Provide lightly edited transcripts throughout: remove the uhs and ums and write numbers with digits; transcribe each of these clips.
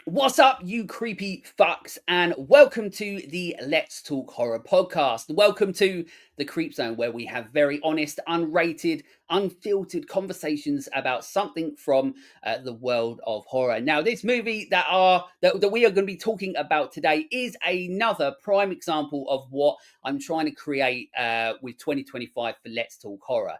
What's up, you creepy fucks, and welcome to the Let's Talk Horror podcast. Welcome to the Creep Zone, where we have very honest, unrated, unfiltered conversations about something from the world of horror. Now, this movie that we are going to be talking about today is another prime example of what I'm trying to create with 2025 for Let's Talk Horror.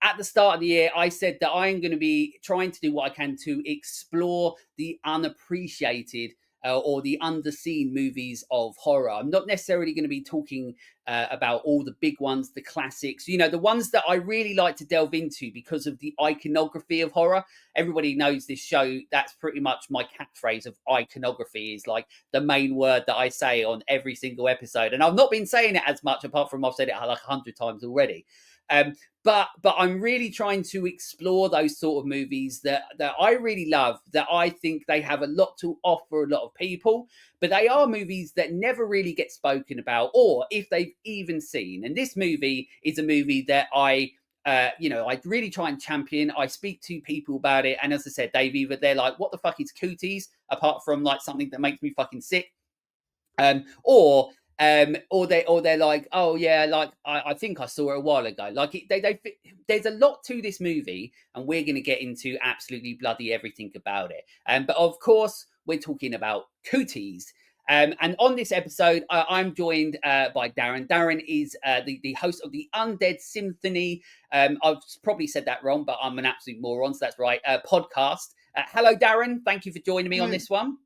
At the start of the year, I said that I'm going to be trying to do what I can to explore the unappreciated or the underseen movies of horror. I'm not necessarily going to be talking about all the big ones, the classics, the ones that I really like to delve into because of the iconography of horror. Everybody knows this show. That's pretty much my catchphrase of iconography is like the main word that I say on every single episode. And I've not been saying it as much apart from I've said it like 100 times already. But I'm really trying to explore those sort of movies that I really love, that I think they have a lot to offer a lot of people, but they are movies that never really get spoken about, or if they've even seen. And this movie is a movie that I really try and champion. I speak to people about it, and as I said, they're like, "What the fuck is Cooties?" Apart from like something that makes me fucking sick, or they're like, oh yeah, like I think I saw it a while ago. Like there's a lot to this movie, and we're going to get into absolutely bloody everything about it. But of course, we're talking about Cooties. And on this episode, I'm joined by Darren. Darren is the host of the Undead Symphony. I've probably said that wrong, but I'm an absolute moron, so that's right. Podcast. Hello, Darren. Thank you for joining me on this one.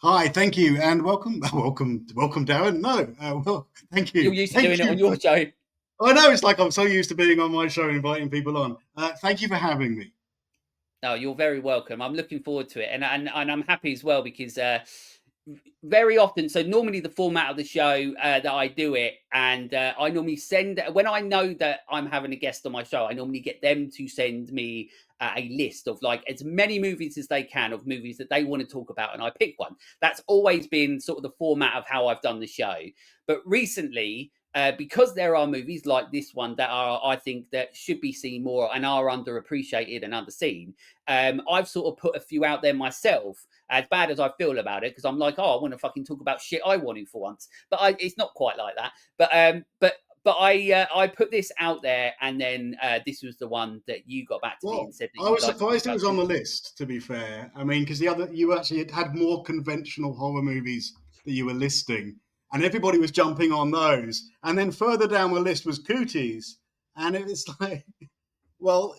Hi, thank you, and welcome, Darren. Thank you. You're used to doing it on your show. I know, it's like I'm so used to being on my show and inviting people on. Thank you for having me. No, you're very welcome. I'm looking forward to it, and I'm happy as well because very often, so normally the format of the show that I do it, and I normally send when I know that I'm having a guest on my show, I normally get them to send me a list of like as many movies as they can of movies that they want to talk about, and I pick one. That's always been sort of the format of how I've done the show. But recently, because there are movies like this one that are, I think, that should be seen more and are underappreciated and underseen, I've sort of put a few out there myself, as bad as I feel about it, because I'm like, oh, I want to fucking talk about shit I wanted for once. But it's not quite like that. But I put this out there, and then this was the one that you got back to me and said that I was surprised it was on the list, to be fair. I mean, because you actually had more conventional horror movies that you were listing, and everybody was jumping on those. And then further down the list was Cooties, and it was like, well,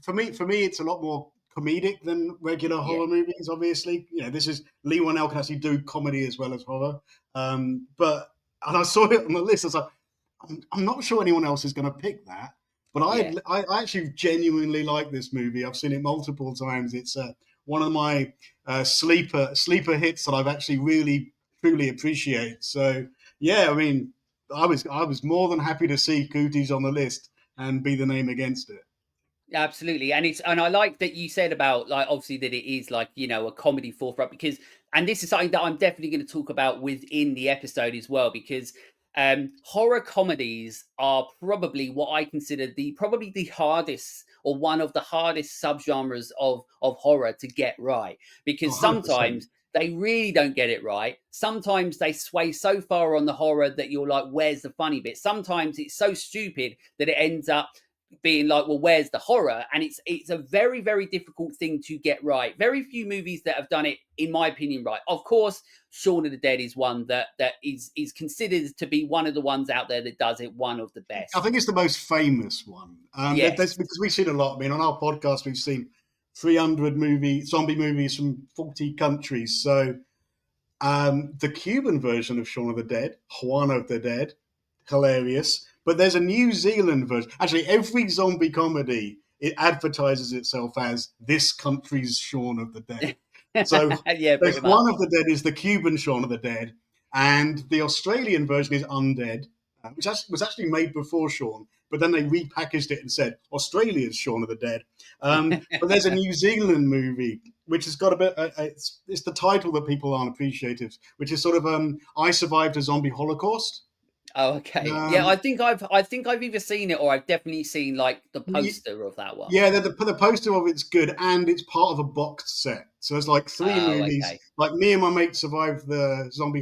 for me, it's a lot more comedic than regular horror movies. Obviously, this is Lee Whannell can actually do comedy as well as horror. And I saw it on the list. I was like, I'm not sure anyone else is going to pick that, but I actually genuinely like this movie. I've seen it multiple times. It's one of my sleeper hits that I've actually really truly appreciate. So yeah, I mean, I was more than happy to see Cooties on the list and be the name against it. Absolutely. And I like that you said about like obviously that it is like, a comedy forefront, because and this is something that I'm definitely going to talk about within the episode as well, because horror comedies are probably what I consider probably the hardest, or one of the hardest subgenres of horror to get right, because 100%. sometimes they really don't get it right. Sometimes they sway so far on the horror that you're like, where's the funny bit? Sometimes it's so stupid that it ends up being like, well, where's the horror? And it's a very, very difficult thing to get right. Very few movies that have done it, in my opinion, right. Of course, Shaun of the Dead is one that is considered to be one of the ones out there that does it one of the best. I think it's the most famous one. That's because we've seen a lot. I mean, on our podcast, we've seen 300 zombie movies from 40 countries. So the Cuban version of Shaun of the Dead, Juan of the Dead, hilarious. But there's a New Zealand version. Actually, every zombie comedy, it advertises itself as this country's Shaun of the Dead. So there's Juan of the Dead is the Cuban Shaun of the Dead, and the Australian version is Undead, which was actually made before Shaun, but then they repackaged it and said Australia's Shaun of the Dead. But there's a New Zealand movie which has got a bit. It's the title that people aren't appreciative, which is sort of I Survived a Zombie Holocaust. Oh, okay. Yeah, Um, I think I've either seen it or I've definitely seen like the poster of that one. Yeah, the poster of it's good, and it's part of a boxed set. So there's like three Oh, movies. okay. Like me and my mate survived the zombie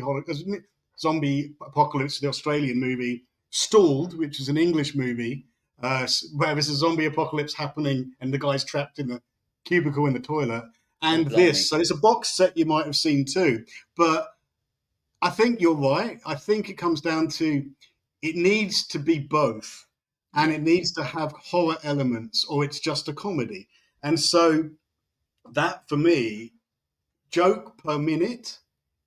apocalypse, the Australian movie. Stalled, which is an English movie, where there's a zombie apocalypse happening, and the guy's trapped in the cubicle in the toilet. Oh, And this, blimey. so it's a box set you might have seen too. But I think you're right. I think it comes down to it needs to be both, and Yeah. it needs to have horror elements, or it's just a comedy. And so that for me, joke per minute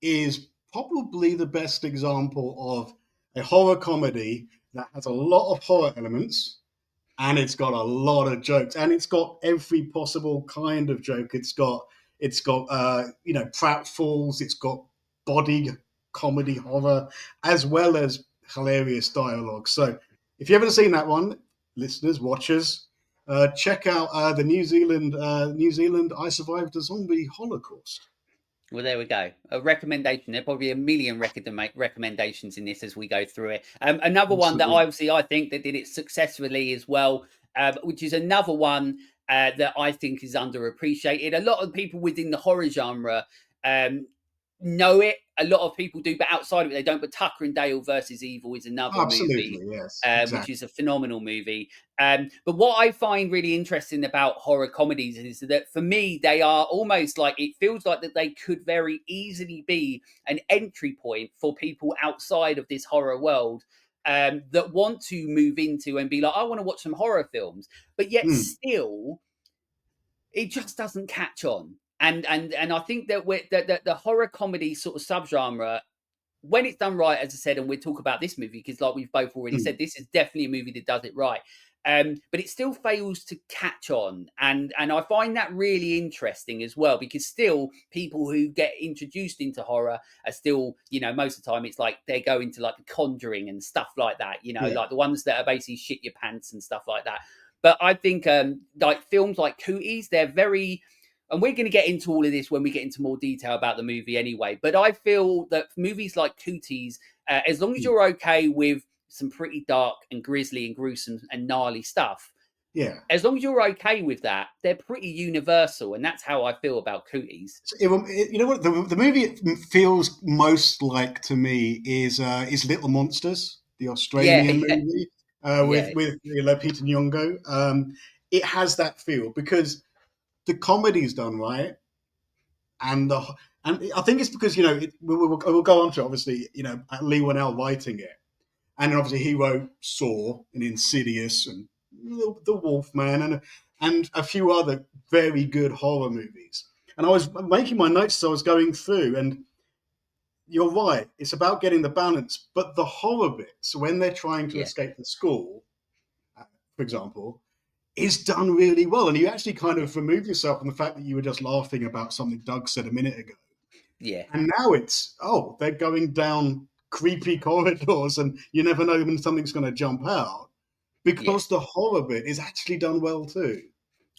is probably the best example of a horror comedy that has a lot of horror elements, and it's got a lot of jokes, and it's got every possible kind of joke. It's got pratfalls, it's got body comedy horror, as well as hilarious dialogue. So if you haven't seen that one, listeners, watchers, check out the New Zealand I Survived a Zombie Holocaust. Well, there we go. A recommendation. There'll probably be a million recommendations in this as we go through it. Another one that Absolutely. obviously I think that did it successfully as well, which is another one that I think is underappreciated. A lot of people within the horror genre um, know it. A lot of people do, but outside of it, they don't. But Tucker and Dale versus Evil is another Absolutely, movie, yes, which exactly. is a phenomenal movie. But what I find really interesting about horror comedies is that for me, they are almost like it feels like that they could very easily be an entry point for people outside of this horror world that want to move into and be like, I want to watch some horror films, but yet Mm, still it just doesn't catch on. And I think that the horror comedy sort of subgenre, when it's done right, as I said, and we'll talk about this movie because, like we've both already mm, said, this is definitely a movie that does it right. But it still fails to catch on, and I find that really interesting as well because still people who get introduced into horror are still, most of the time it's like they're going to like The Conjuring and stuff like that, yeah, like the ones that are basically shit your pants and stuff like that. But I think like films like Cooties, they're very and we're going to get into all of this when we get into more detail about the movie anyway. But I feel that movies like Cooties, as long as mm, you're okay with some pretty dark and grisly and gruesome and gnarly stuff, yeah. as long as you're okay with that, they're pretty universal. And that's how I feel about Cooties. You know what the movie it feels most like to me is Little Monsters, the Yeah, Australian yeah, movie yeah, with Peter Nyong'o. It has that feel because the comedy's done right, and the and I think it's because we'll go on to obviously Lee Whannell writing it, and then obviously he wrote Saw and Insidious and the Wolfman and a few other very good horror movies. And I was making my notes as I was going through, and you're right. It's about getting the balance, but the horror bits when they're trying to yeah, escape the school, for example, is done really well. And you actually kind of remove yourself from the fact that you were just laughing about something Doug said a minute ago. yeah, And now it's, oh, they're going down creepy corridors and you never know when something's going to jump out yeah. because the horror bit is actually done well too.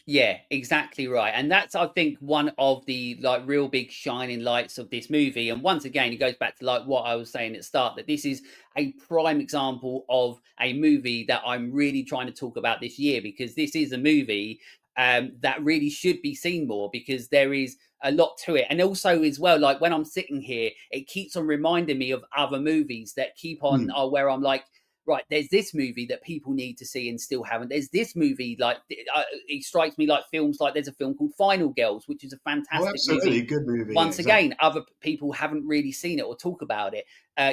Yeah, exactly right. And that's I think one of the like real big shining lights of this movie. And once again, it goes back to like what I was saying at the start that this is a prime example of a movie that I'm really trying to talk about this year because this is a movie that really should be seen more because there is a lot to it. And also as well, like when I'm sitting here, it keeps on reminding me of other movies that keep on Mm. where I'm like, right, there's this movie that people need to see and still haven't. There's this movie, like, it strikes me like films like there's a film called Final Girls, which is a Oh, fantastic absolutely. movie. Good movie. Yeah, Once exactly. again, other people haven't really seen it or talk about it.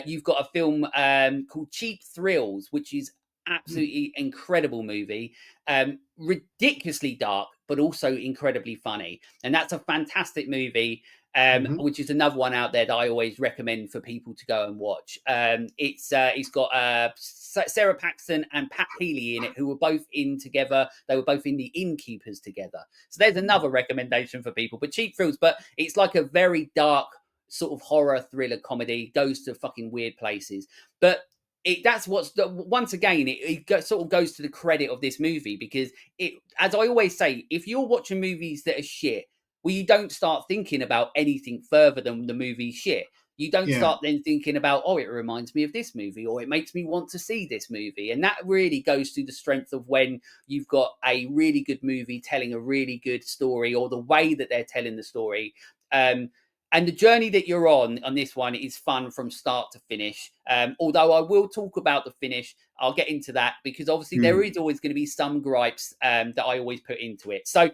You've got a film called Cheap Thrills, which is Mm. absolutely incredible movie, ridiculously dark, but also incredibly funny. And that's a fantastic movie Hmm. which is another one out there that I always recommend for people to go and watch. It's got Sarah Paxton and Pat Healy in it, who were both in together. They were both in The Innkeepers together. So there's another recommendation for people. But Cheap Thrills, but it's like a very dark sort of horror thriller comedy. Goes to fucking weird places, but. That's what's once again sort of goes to the credit of this movie because it, as I always say, if you're watching movies that are shit, well, you don't start thinking about anything further than the movie shit. You don't Yeah. start then thinking about, oh, it reminds me of this movie, or it makes me want to see this movie. And that really goes to the strength of when you've got a really good movie telling a really good story, or the way that they're telling the story. And the journey that you're on this one is fun from start to finish. Although I will talk about the finish, I'll get into that, because obviously there is always going to be some gripes that I always put into it. So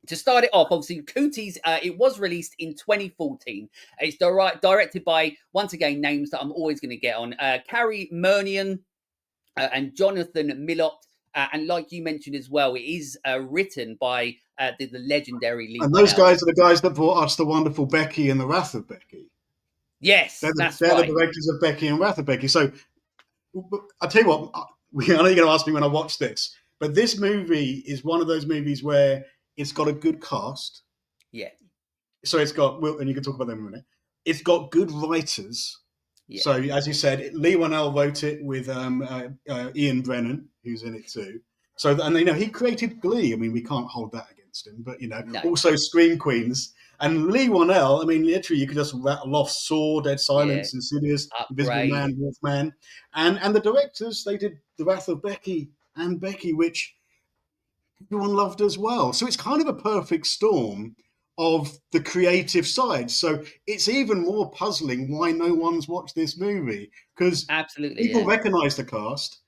to start it off, obviously, Cooties, it was released in 2014. It's directed by, once again, names that I'm always going to get on, Carrie Mernion and Jonathan Millot. And like you mentioned as well, it is written by the legendary Lee And those Winnell. guys are the guys that brought us the wonderful Becky and the Wrath of Becky. Yes, that's They're the right. directors of Becky and Wrath of Becky. So I'll tell you what, I know you're going to ask me when I watch this, but this movie is one of those movies where it's got a good cast. Yeah. So it's got, and you can talk about them in a minute. It's got good writers. Yeah. So as you said, Lee Winnell wrote it with Ian Brennan, who's in it too. So, and he created Glee. I mean, we can't hold that against him, but No. also Scream Queens. And Lee Winnell, I mean, literally, you could just rattle off Saw, Dead Silence, Insidious, Invisible Man, Wolfman. And the directors, they did The Wrath of Becky and Becky, which everyone loved as well. So it's kind of a perfect storm of the creative side. So it's even more puzzling why no one's watched this movie, because absolutely people recognize the cast.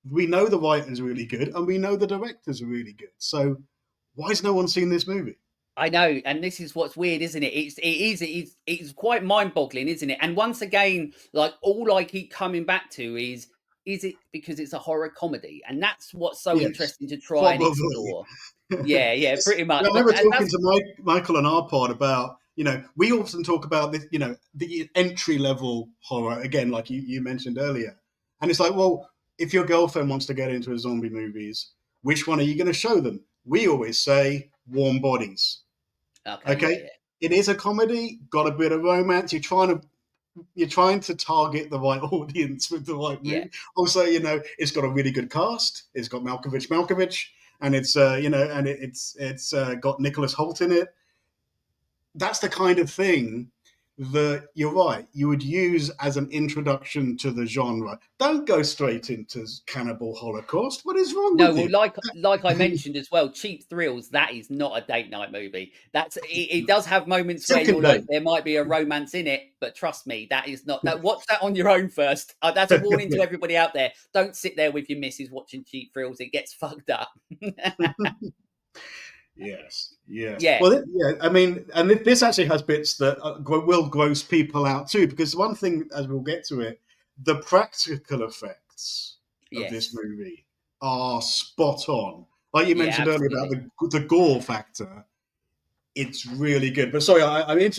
We know the writers are really good, and we know the directors are really good. So why has no one seen this movie? I know, and this is what's weird, isn't it? It's quite mind-boggling, isn't it? And once again, like, all I keep coming back to is it because it's a horror comedy? And that's what's so interesting to try and explore. Yeah, pretty much. I But remember talking that's to Michael on our pod about, we often talk about this, the entry level horror, again, like you mentioned earlier. And it's like, well, if your girlfriend wants to get into a zombie movies, which one are you going to show them? We always say Warm Bodies. Okay. Yeah. It is a comedy, got a bit of romance. You're trying to target the right audience with the right movie. Yeah. Also, it's got a really good cast. It's got Malkovich, and it's it's got Nicholas Hoult in it. That's the kind of thing that, you're right, you would use as an introduction to the genre. Don't go straight into Cannibal Holocaust. What is wrong No, with well, you? like I mentioned as well, Cheap Thrills, that is not a date night movie. It does have moments where Second you're like, date. there might be a romance in it, but trust me, that is not that. Watch that on your own first. That's a warning to everybody out there. Don't sit there with your missus watching Cheap Thrills. It gets fucked up. Yes. Yeah, Well, I mean, and this actually has bits that will gross people out too, because one thing, as we'll get to it, the practical effects of this yes, movie are spot on. Like you yeah, mentioned earlier about absolutely. the gore factor, it's really good. But sorry,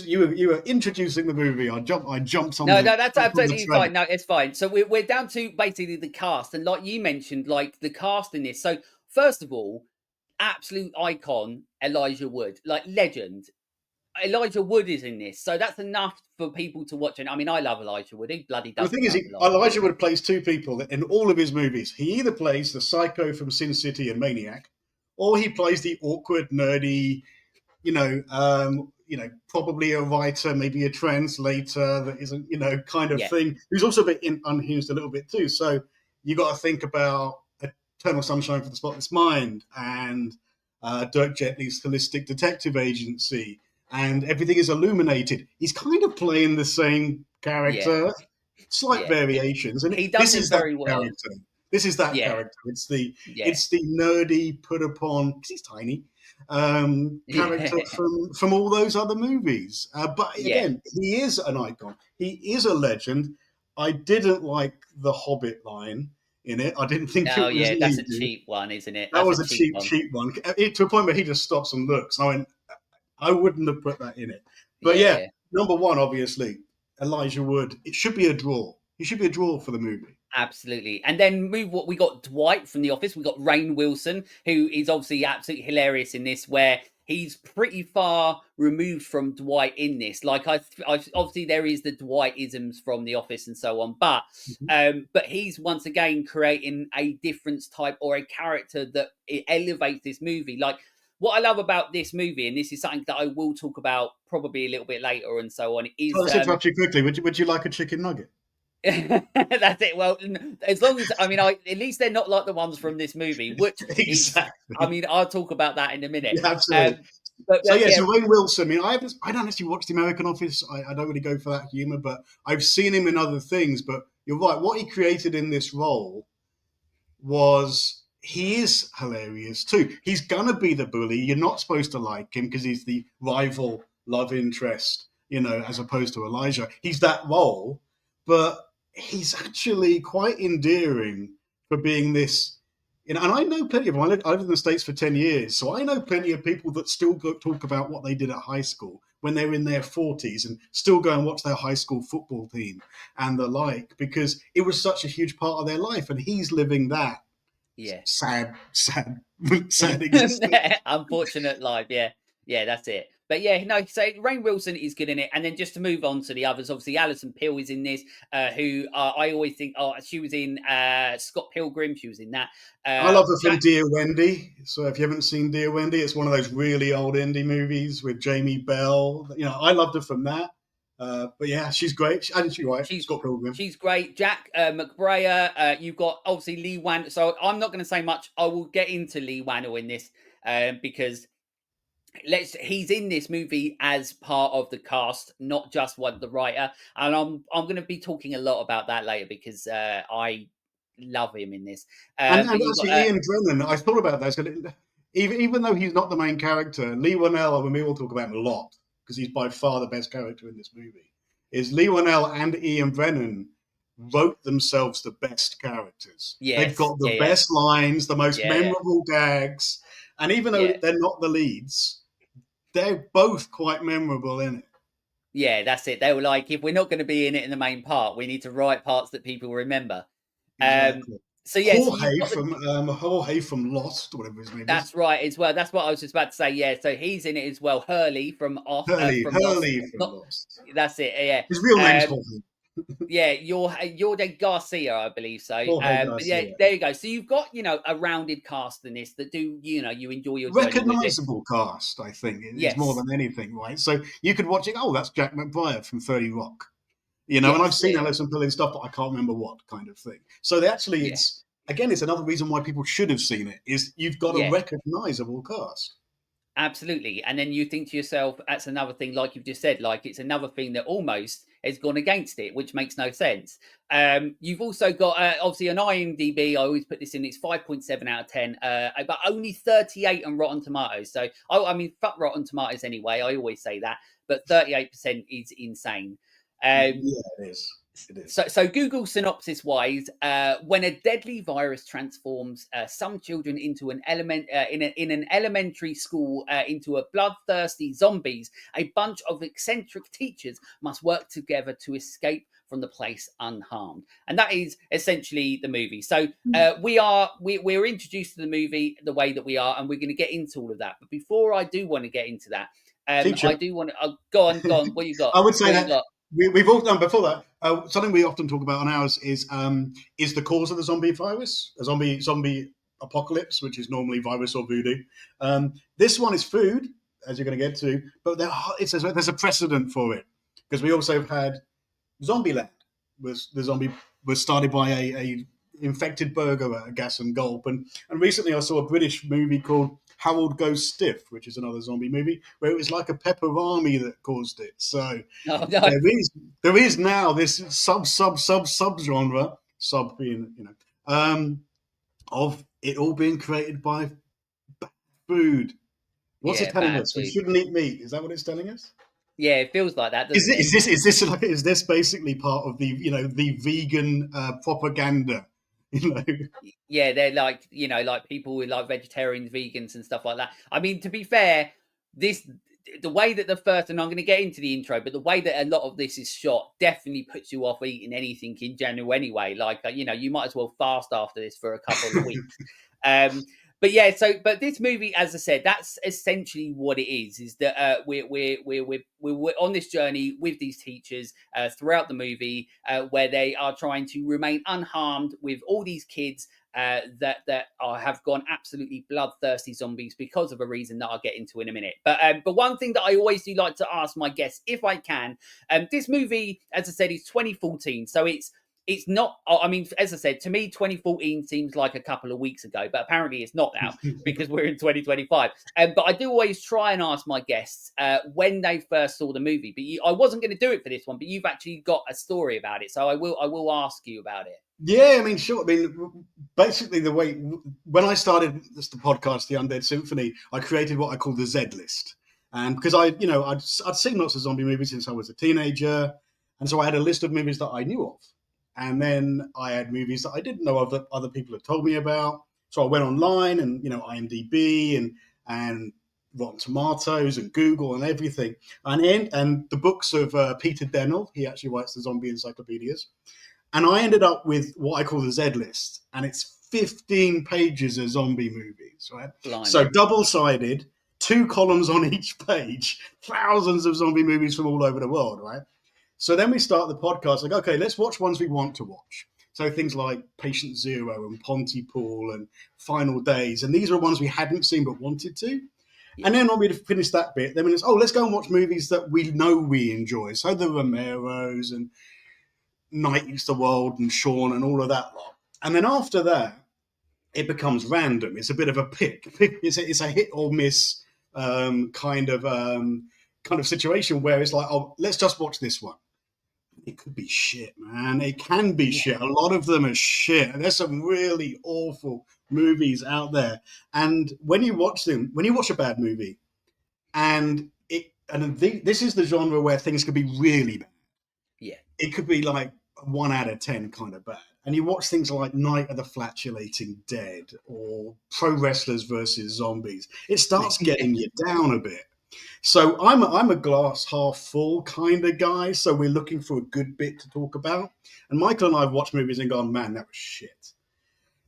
you were introducing the movie. I jumped on No, the that's jumped on the absolutely train. fine. No, it's fine. So we're down to basically the cast, and like you mentioned, like the cast in this. So first of all, absolute icon Elijah Wood, like legend. Elijah Wood is in this, so that's enough for people to watch. And I mean, I love Elijah Wood. Who bloody And the thing doesn't is, love Elijah Elijah Wood? Wood plays two people in all of his movies. He either plays the psycho from Sin City and Maniac, or he plays the awkward, nerdy, probably a writer, maybe a translator that isn't, kind of Yeah, thing, who's also a bit unhinged a little bit too. So you got to think about Eternal Sunshine for the Spotless Mind and Dirk Gently's Holistic Detective Agency, and Everything is Illuminated. He's kind of playing the same yeah, character, slight yeah. variations, and He does this it is that very well. character. This is that Yeah, character. yeah, It's the nerdy put upon, because he's tiny, character yeah, from all those other movies. But yeah. again, he is an icon. He is a legend. I didn't like the Hobbit line in it. I didn't think No, it was yeah, that's a needed. cheap one, isn't it? That That's a was a cheap cheap, one. cheap one. To a point where he just stops and looks. I went, I wouldn't have put that in it. But yeah, Yeah. number one, obviously, Elijah Wood. It should be a draw. He should be a draw for the movie. Absolutely. And then move what we got Dwight from The Office. We got Rainn Wilson, who is obviously absolutely hilarious in this, where he's pretty far removed from Dwight in this. Like I obviously there is the Dwight isms from The Office and so on, but he's once again creating a difference type or a character that it elevates this movie. Like what I love about this movie, and this is something that I will talk about probably a little bit later and so on, So is let's interrupt you quickly. Would you like a chicken nugget? that's it. Well, as long as I mean, at least they're not like the ones from this movie, which is, I Exactly. mean, I'll talk about that in a minute. Yeah, absolutely. But So yeah, yeah, so Rainn Wilson. I mean, I don't actually watch The American Office. I don't really go for that humor, but I've seen him in other things. But you're right. What he created in this role was he is hilarious too. He's gonna be the bully. You're not supposed to like him because he's the rival love interest, as opposed to Elijah. He's that role, but he's actually quite endearing for being this. And I know plenty of them. I lived in the States for 10 years, so I know plenty of people that still talk about what they did at high school when they're in their 40s and still go and watch their high school football team and the like, because it was such a huge part of their life. And he's living that yeah. sad existence. Unfortunate life, yeah, that's it. But yeah, no, so Rainn Wilson is good in it. And then just to move on to the others, obviously Alison Pill is in this, who I always think, she was in Scott Pilgrim, she was in that. I love her from Jack, Dear Wendy. So if you haven't seen Dear Wendy, it's one of those really old indie movies with Jamie Bell. I loved her from that. But yeah, she's great. And she's right, she's Scott Pilgrim. she's great. Jack McBrayer, you've got obviously Lee Wan. So I'm not going to say much. I will get into Lee Wannell in this because he's in this movie as part of the cast, not just the writer. And I'm going to be talking a lot about that later because I love him in this. And But you've actually, got Ian Brennan, I thought about that. So even though he's not the main character, Lee Whannell, and we will talk about him a lot because he's by far the best character in this movie, is Lee Whannell and Ian Brennan wrote themselves the best characters. They've yes, got the best lines, the most yeah. memorable gags, and even though Yeah. they're not the leads, they're both quite memorable in it. Yeah, that's it. They were like, if we're not going to be in it in the main part, we need to write parts that people remember. Exactly. So yeah, so you've got Jorge from Lost, whatever his name is. that's right as well. That's what I was just about to say. Yeah, so he's in it as well. Hurley from from Lost. Hurley from Not Lost. that's it. Yeah. His real name's Jorge. Yeah, you're the Garcia, I believe so. Jorge But yeah, Garcia. there you go. So you've got a rounded cast in this that do you enjoy your journey with it. Recognizable cast, I think, is more Yes. than anything, right? So you could watch it. Oh, that's Jack McBrayer from 30 Rock, and Yes. I've seen Yeah. Alison Pill stuff, but I can't remember what kind of thing. So Yeah. it's another reason why people should have seen it. Is you've got a Yeah. recognizable cast. Absolutely. And then you think to yourself, that's another thing, like you've just said, like it's another thing that almost has gone against it, which makes no sense. You've also got, obviously, on IMDb, I always put this in, it's 5.7 out of 10, but only 38 on Rotten Tomatoes. So, I mean, fuck Rotten Tomatoes anyway, I always say that, but 38% is insane. Yeah, it is. It is. So Google synopsis wise, when a deadly virus transforms some children into an in an elementary school into a bloodthirsty zombies, a bunch of eccentric teachers must work together to escape from the place unharmed, and that is essentially the movie. So we're introduced to the movie the way that we are, and we're going to get into all of that. But before I do want to get into that, Teacher. I do want to go on. What you got? I would say what that we've all done before that. Something we often talk about on ours is the cause of the zombie virus, a zombie apocalypse, which is normally virus or voodoo. This one is food, as you're going to get to, but there's a precedent for it because we also had Zombieland. Was started by a infected burger at a gas and gulp, and recently I saw a British movie called Harold Goes Stiff, which is another zombie movie where it was like a pepper army that caused it. So No. there is now this sub genre, sub being of it all being created by bad food. What's it telling us? We shouldn't eat meat. Is that what it's telling us? Yeah, it feels like that. Is this basically part of the vegan propaganda? Yeah, they're like like people with like vegetarians, vegans, and stuff like that. I mean, to be fair, the way that the first, and I'm going to get into the intro, but the way that a lot of this is shot definitely puts you off eating anything in general anyway. Like you might as well fast after this for a couple of weeks. But yeah, but this movie, as I said, that's essentially what it is. Is that we're on this journey with these teachers throughout the movie, where they are trying to remain unharmed with all these kids that have gone absolutely bloodthirsty zombies because of a reason that I'll get into in a minute. But one thing that I always do like to ask my guests, if I can, this movie, as I said, is 2014, so it's not, I mean, as I said, to me, 2014 seems like a couple of weeks ago, but apparently it's not now because we're in 2025. But I do always try and ask my guests when they first saw the movie. But I wasn't going to do it for this one, but you've actually got a story about it. So I will ask you about it. Yeah, I mean, sure. I mean, basically, the way when I started the podcast, the Undead Symphony, I created what I call the Z list, and because I'd seen lots of zombie movies since I was a teenager, and so I had a list of movies that I knew of, and then I had movies that I didn't know of that other people had told me about. So I went online and IMDb and Rotten Tomatoes and Google and everything, and the books of Peter Dennell. He actually writes the zombie encyclopedias. And I ended up with what I call the Z list, and it's 15 pages of zombie movies, right? Blimey. So double-sided, 2 columns on each page, thousands of zombie movies from all over the world, right? So then we start the podcast like, okay, let's watch ones we want to watch. So things like Patient Zero and Pontypool and Final Days, and these are ones we hadn't seen but wanted to. Yeah. And then when we'd finished that bit, then it's, let's go and watch movies that we know we enjoy. So the Romeros and Night Eats the World and Shaun and all of that lot. And then after that, it becomes random. It's a bit of a pick. It's a hit or miss kind of situation where it's like, let's just watch this one. It could be shit, man. It can be shit. A lot of them are shit. And there's some really awful movies out there. And when you watch a bad movie, this is the genre where things could be really bad. Yeah. It could be like 1 out of 10 kind of bad. And you watch things like Night of the Flatulating Dead or Pro Wrestlers versus Zombies. It starts getting you down a bit. So I'm a glass half full kind of guy. So we're looking for a good bit to talk about. And Michael and I have watched movies and gone, man, that was shit.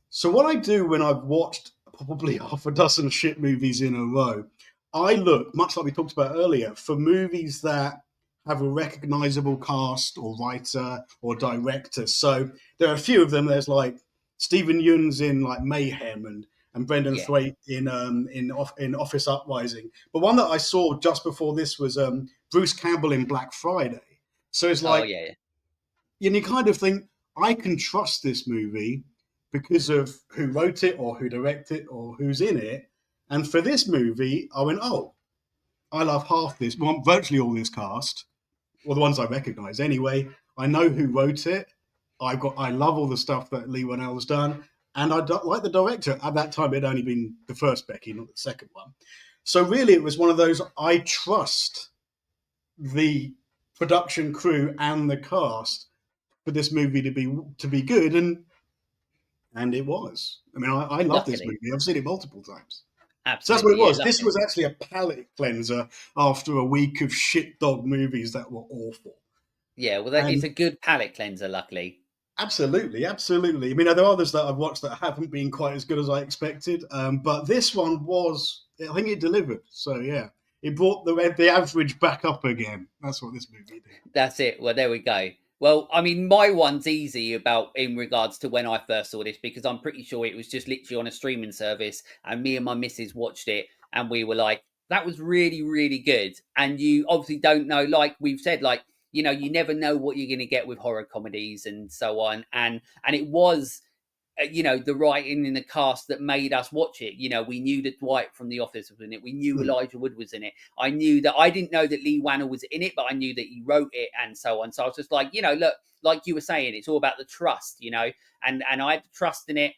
So what I do when I've watched probably half a dozen shit movies in a row, I look, much like we talked about earlier, for movies that have a recognizable cast or writer or director. So there are a few of them. There's like Stephen Yeun's in like Mayhem and Brendan Thwaites in Office Uprising. But one that I saw just before this was Bruce Campbell in Black Friday. So it's like, you kind of think, I can trust this movie because of who wrote it or who directed it or who's in it. And for this movie, I went, I love virtually all this cast. Well, the ones I recognize anyway. I know who wrote it. I love all the stuff that Lee Whannell's done, and I like the director. At that time, it had only been the first Becky, not the second one. So really, it was one of those. I trust the production crew and the cast for this movie to be good, and it was. I mean, I love this movie. I've seen it multiple times. Absolutely. So that's what it was. This was actually a palate cleanser after a week of shit dog movies that were awful. Yeah, well, it's a good palate cleanser, luckily. Absolutely. I mean, there are others that I've watched that haven't been quite as good as I expected, but this one I think it delivered. So, yeah, it brought the average back up again. That's what this movie did. That's it. Well, there we go. Well, I mean, my one's easy in regards to when I first saw this, because I'm pretty sure it was just literally on a streaming service and me and my missus watched it and we were like, that was really, really good. And you obviously don't know, like we've said, like, you never know what you're going to get with horror comedies and so on. And it was, the writing in the cast that made us watch it. We knew that Dwight from The Office was in it. We knew Elijah Wood was in it. I didn't know that Lee Whannell was in it, but I knew that he wrote it and so on. So I was just like, look, like you were saying, it's all about the trust, and I had the trust in it.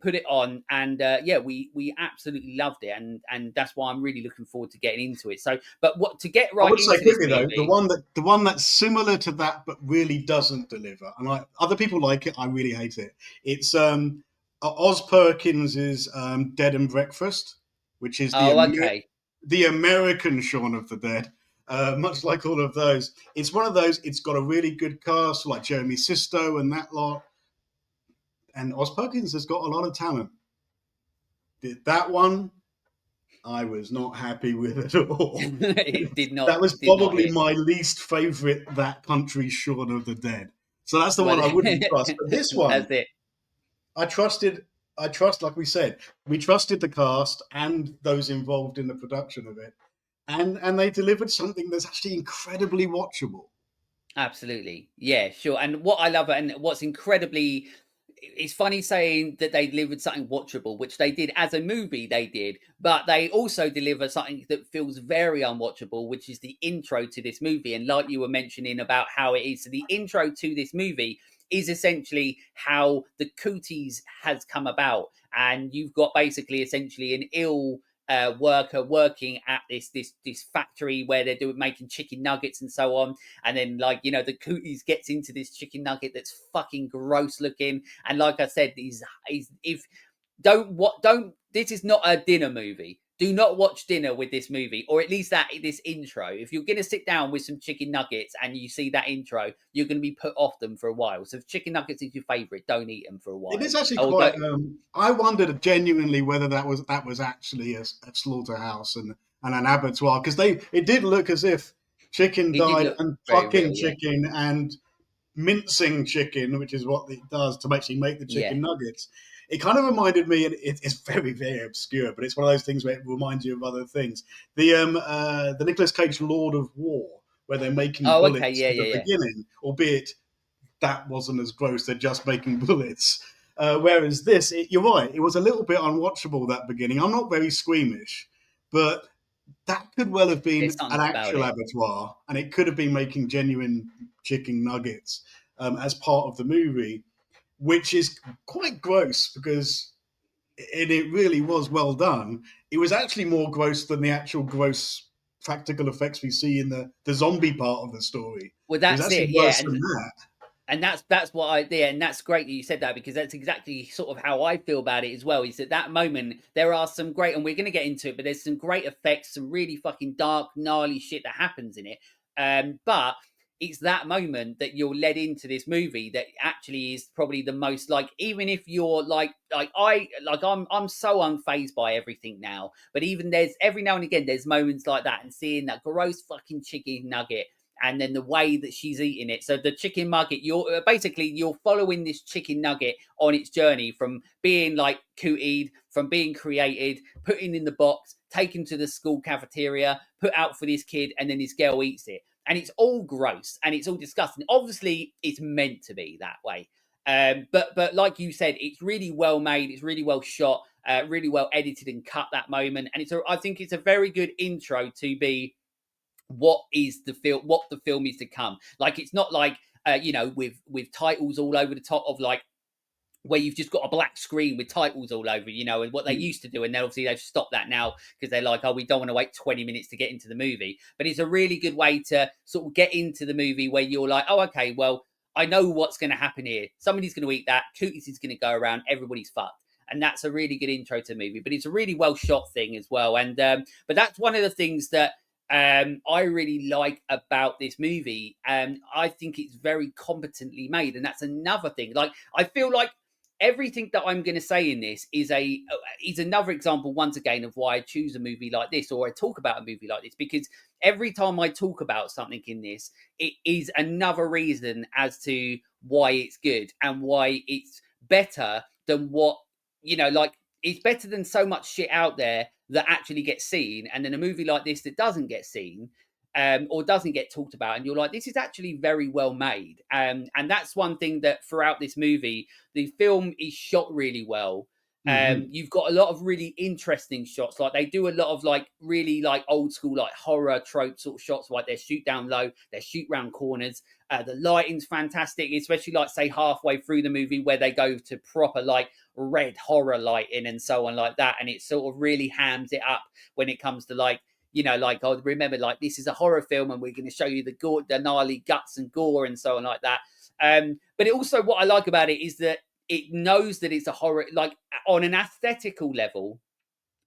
Put it on, and we absolutely loved it, and that's why I'm really looking forward to getting into it. So, but what to get right? I would say quickly though, the one that's similar to that but really doesn't deliver, and other people like it, I really hate it. It's Oz Perkins's Dead and Breakfast, which is the American Shaun of the Dead. Much like all of those, it's one of those. It's got a really good cast like Jeremy Sisto and that lot. And Oz Perkins has got a lot of talent. That one, I was not happy with at all. It did not. That was probably my least favourite That Country Shaun of the Dead. So that's the one I wouldn't trust. But this one, that's it. I trusted. I trust, like we said, we trusted the cast and those involved in the production of it, and they delivered something that's actually incredibly watchable. Absolutely. Yeah, sure. And what I love and what's incredibly it's funny saying that they delivered something watchable, which they did as a movie, they did, but they also deliver something that feels very unwatchable, which is the intro to this movie. And like you were mentioning about how it is, so the intro to this movie is essentially how the Cooties has come about. And you've got basically essentially an ill worker working at this factory where they're doing making chicken nuggets and so on, and then like the Cooties gets into this chicken nugget that's fucking gross looking, and like I said, he's if don't this is not a dinner movie. Do not watch dinner with this movie, or at least this intro. If you're going to sit down with some chicken nuggets and you see that intro, you're going to be put off them for a while. So if chicken nuggets is your favorite, don't eat them for a It while. is actually Or quite. don't, I wondered genuinely whether that was actually a slaughterhouse and an abattoir, because it did look as if chicken it did died look and very plucking real, yeah, chicken and mincing chicken, which is what it does to actually make the yeah. chicken nuggets. It kind of reminded me, and it's very, very obscure, but it's one of those things where it reminds you of other things. The Nicolas Cage Lord of War, where they're making Oh, okay, bullets yeah, at the yeah, yeah. beginning, albeit that wasn't as gross. They're just making bullets. Whereas this, you're right, it was a little bit unwatchable that beginning. I'm not very squeamish, but that could well have There's been an something about actual it. abattoir, and it could have been making genuine chicken nuggets as part of the movie, which is quite gross because it really was well done. It was actually more gross than the actual gross practical effects we see in the zombie part of the story. Well, It was that's actually it, yeah, worse than that. and that's what I yeah, and that's great that you said that because that's exactly sort of how I feel about it as well. Is at that moment there are some great, and we're going to get into it, but there's some great effects, some really fucking dark, gnarly shit that happens in it. But it's that moment that you're led into this movie that actually is probably the most like, even if you're I'm so unfazed by everything now, but even there's every now and again there's moments like that, and seeing that gross fucking chicken nugget and then the way that she's eating it. So the chicken nugget, you're following this chicken nugget on its journey from being like cootied, from being created, put in the box, taken to the school cafeteria, put out for this kid, and then this girl eats it. And it's all gross and it's all disgusting. Obviously, it's meant to be that way. But like you said, it's really well made. It's really well shot. Really well edited and cut that moment. And I think it's a very good intro to be what the film is to come. Like it's not like with titles all over the top of like where you've just got a black screen with titles all over, and what they used to do, and then obviously they've stopped that now because they're like, oh, we don't want to wait 20 minutes to get into the movie. But it's a really good way to sort of get into the movie where you're like, oh, okay, well, I know what's going to happen here. Somebody's going to eat that. Cooties is going to go around. Everybody's fucked. And that's a really good intro to the movie. But it's a really well shot thing as well. And but that's one of the things that I really like about this movie. I think it's very competently made, and that's another thing. Like I feel like everything that I'm going to say in this is another example once again of why I choose a movie like this, or I talk about a movie like this, because every time I talk about something in this, it is another reason as to why it's good and why it's better than what like it's better than so much shit out there that actually gets seen, and then a movie like this that doesn't get seen or doesn't get talked about, and you're like, this is actually very well made. And that's one thing that throughout this movie, the film is shot really well. Mm-hmm. You've got a lot of really interesting shots. Like they do a lot of like really like old school like horror trope sort of shots. Like they shoot down low, they shoot round corners. The lighting's fantastic, especially like say halfway through the movie where they go to proper like red horror lighting and so on like that, and it sort of really hams it up when it comes to like like, oh, remember, like this is a horror film, and we're going to show you the gore, the gnarly guts and gore, and so on like that. But it also, what I like about it is that it knows that it's a horror, like on an aesthetical level,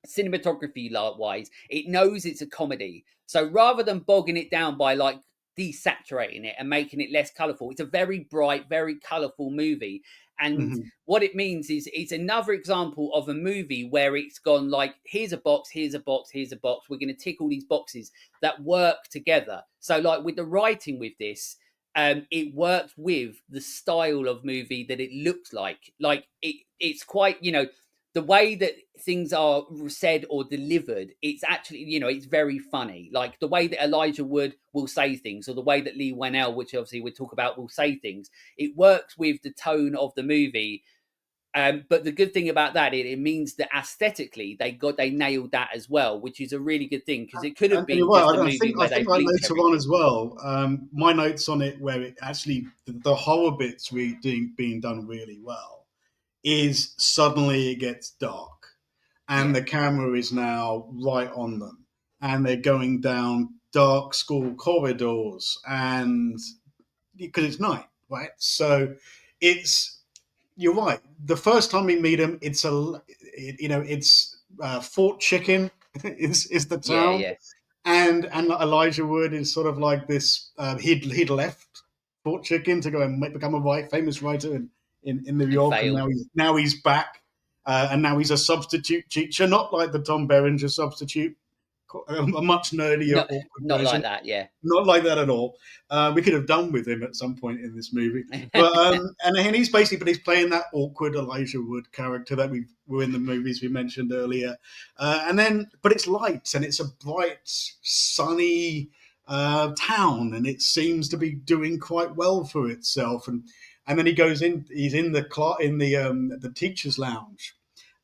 cinematography wise, it knows it's a comedy. So rather than bogging it down by like desaturating it and making it less colorful, it's a very bright, very colorful movie. And Mm-hmm. what it means is it's another example of a movie where it's gone like, here's a box, here's a box, here's a box. We're going to tick all these boxes that work together. So like with the writing with this, it works with the style of movie that it looks like. Like it's quite, the way that things are said or delivered, it's actually, it's very funny. Like the way that Elijah Wood will say things, or the way that Lee Wanell, which obviously we'll talk about, will say things. It works with the tone of the movie. But the good thing about that, it means that aesthetically they nailed that as well, which is a really good thing, because it could have And you're been just right. a I movie think I where they think like bleeped later on everything. as well. My notes on it, where it actually the horror bits being done really well, is suddenly it gets dark, and Yeah, the camera is now right on them, and they're going down dark school corridors, and because it's night, right? So it's you're right. The first time we meet him, it's Fort Chicken is the yeah, town, yeah. and Elijah Wood is sort of like this. He'd left Fort Chicken to go and become a famous writer in New And York, and failed. now he's back, and now he's a substitute teacher, not like the Tom Berenger substitute, a much nerdier, Not awkward not version. like that. Yeah. Not like that at all. We could have done with him at some point in this movie, but and he's basically, but he's playing that awkward Elijah Wood character that we were in the movies we mentioned earlier, and then but it's light and it's a bright, sunny town, and it seems to be doing quite well for itself, and then he goes in, he's in the teachers' lounge,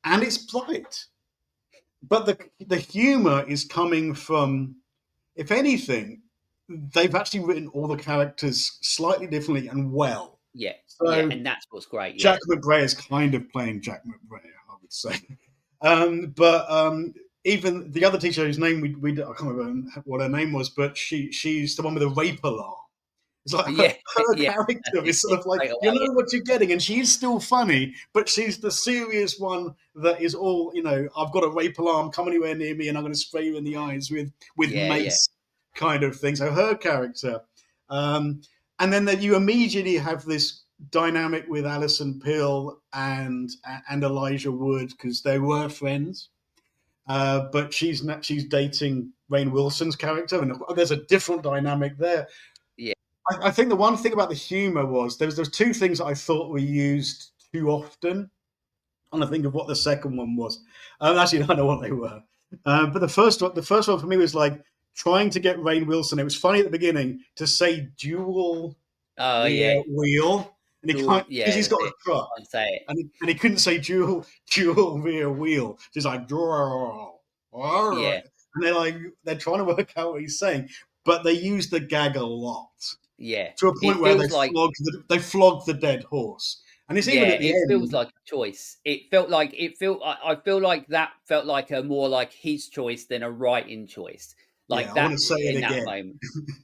and it's bright, but the humor is coming from, if anything, they've actually written all the characters slightly differently and well. Yeah, yeah, So and that's what's great. Yeah, Jack McBrayer is kind of playing Jack McBrayer, I would say. But even the other teacher whose name we I can't remember what her name was, but she's the one with the rape alarm. It's like yeah, her yeah. character is sort Straight of like, you away. know what you're getting, and she's still funny, but she's the serious one that is all, I've got a rape alarm, come anywhere near me, and I'm going to spray you in the eyes with Yeah, yeah, mace kind of thing. So her character, and then you immediately have this dynamic with Alison Pill and Elijah Wood, because they were friends. But she's dating Rainn Wilson's character, and there's a different dynamic there. yeah, I think the one thing about the humor was there's two things that I thought were used too often, and I think of what the second one was. Actually, I know what they were. But the first one for me was like trying to get Rainn Wilson. It was funny at the beginning to say dual oh rear yeah, wheel, and he Dual, can't because yeah. he's That's got a it. truck, Can't say it. and he couldn't say dual rear wheel. She's like, Yeah, and they're trying to work out what he's saying, but they use the gag a lot yeah. to a point It where feels like they flog the dead horse, and it's even Yeah, at the it feels end. like a choice. It felt like it felt. I feel like that felt like a more like his choice than a writing choice. Yeah, Like I want that to say it in that again. moment.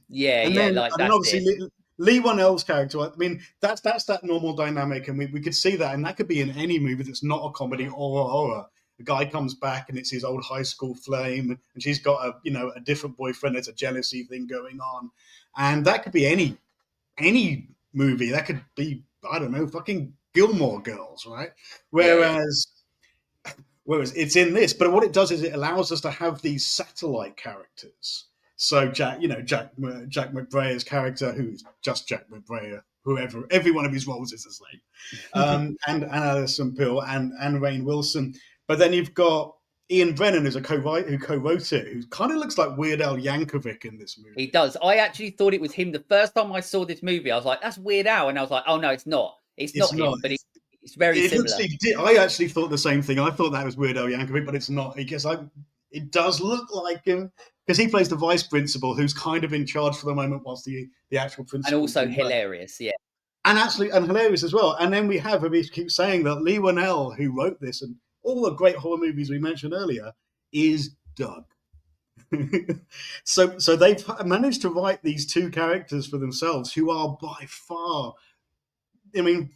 Yeah, And yeah. then Like and then that's obviously it. Lee Wanell's character. I mean, that's that normal dynamic, and we could see that, and that could be in any movie that's not a comedy or a horror. The guy comes back, and it's his old high school flame, and she's got a different boyfriend. There's a jealousy thing going on, and that could be any movie. That could be, I don't know, fucking Gilmore Girls, right? Yeah, yeah, Whereas it's in this, but what it does is it allows us to have these satellite characters. So Jack McBrayer's character, who's just Jack McBrayer, whoever, every one of his roles is the same, and Alison Pill and Rainn Wilson. But then you've got Ian Brennan, who's who co-wrote it, who kind of looks like Weird Al Yankovic in this he movie. does. I actually thought it was him the first time I saw this movie. I was like, "That's Weird Al," and I was like, "Oh no, it's not. It's It's not not. him." But it's very It looks. similar. I actually thought the same thing. I thought that was Weird Al Yankovic, but it's not. It does look like him because he plays the vice principal, who's kind of in charge for the moment, whilst the actual And principal's also doing work. hilarious. Yeah, And hilarious as well. And then we keep saying that Lee Wanell, who wrote this and all the great horror movies we mentioned earlier, is Doug. So they've managed to write these two characters for themselves, who are by far, I mean,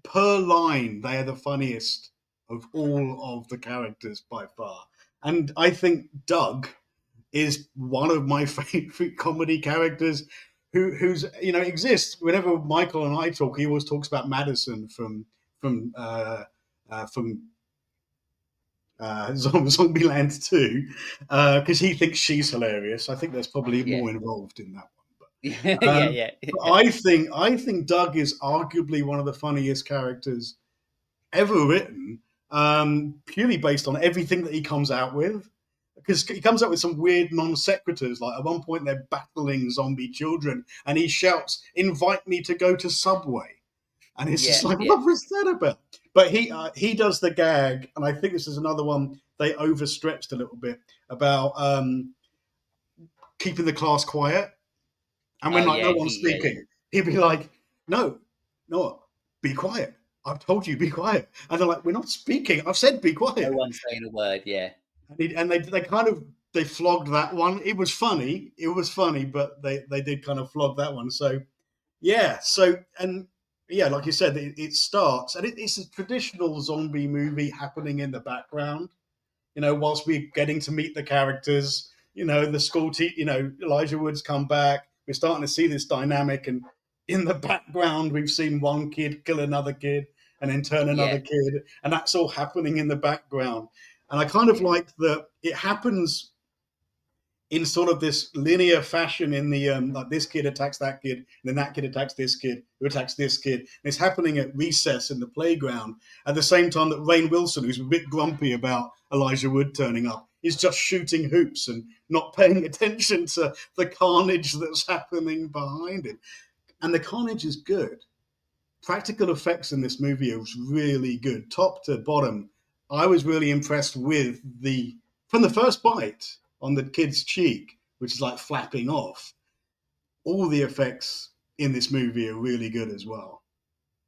per line, they are the funniest of all of the characters by far. And I think Doug is one of my favorite comedy characters who's exists. Whenever Michael and I talk, he always talks about Madison from from Zombieland 2, because he thinks she's hilarious. I think there's probably yeah. more involved in that one. Yeah, Um, yeah, but yeah. I think Doug is arguably one of the funniest characters ever written, purely based on everything that he comes out with. Because he comes up with some weird non sequiturs. Like at one point, they're battling zombie children, and he shouts, "Invite me to go to Subway." And it's just Yeah, like, yeah, what was that about? But he does the gag, and I think this is another one they overstretched a little bit about keeping the class quiet. And when oh like no yeah, one's yeah. speaking, he'd be like, "No, no, be quiet. I've told you, be quiet." And they're like, "We're not speaking. I've said be No quiet." one's saying a word. Yeah, And they kind of they flogged that one. It was funny. It was funny, but they did kind of flog that one. So yeah. So and yeah, like you said, it starts and it's a traditional zombie movie happening in the background. Whilst we're getting to meet the characters, the Elijah Wood's come back. We're starting to see this dynamic, and in the background, we've seen one kid kill another kid and then turn yeah, another kid, and that's all happening in the background. And I kind of yeah, like that it happens in sort of this linear fashion in the like this kid attacks that kid and then that kid attacks this kid who attacks this kid, and it's happening at recess in the playground at the same time that Rainn Wilson, who's a bit grumpy about Elijah Wood turning up, is just shooting hoops and not paying attention to the carnage that's happening behind him. And the carnage is good. Practical effects in this movie are really good, top to bottom. I was really impressed with the from the first bite on the kid's cheek, which is like flapping off. All the effects in this movie are really good as well.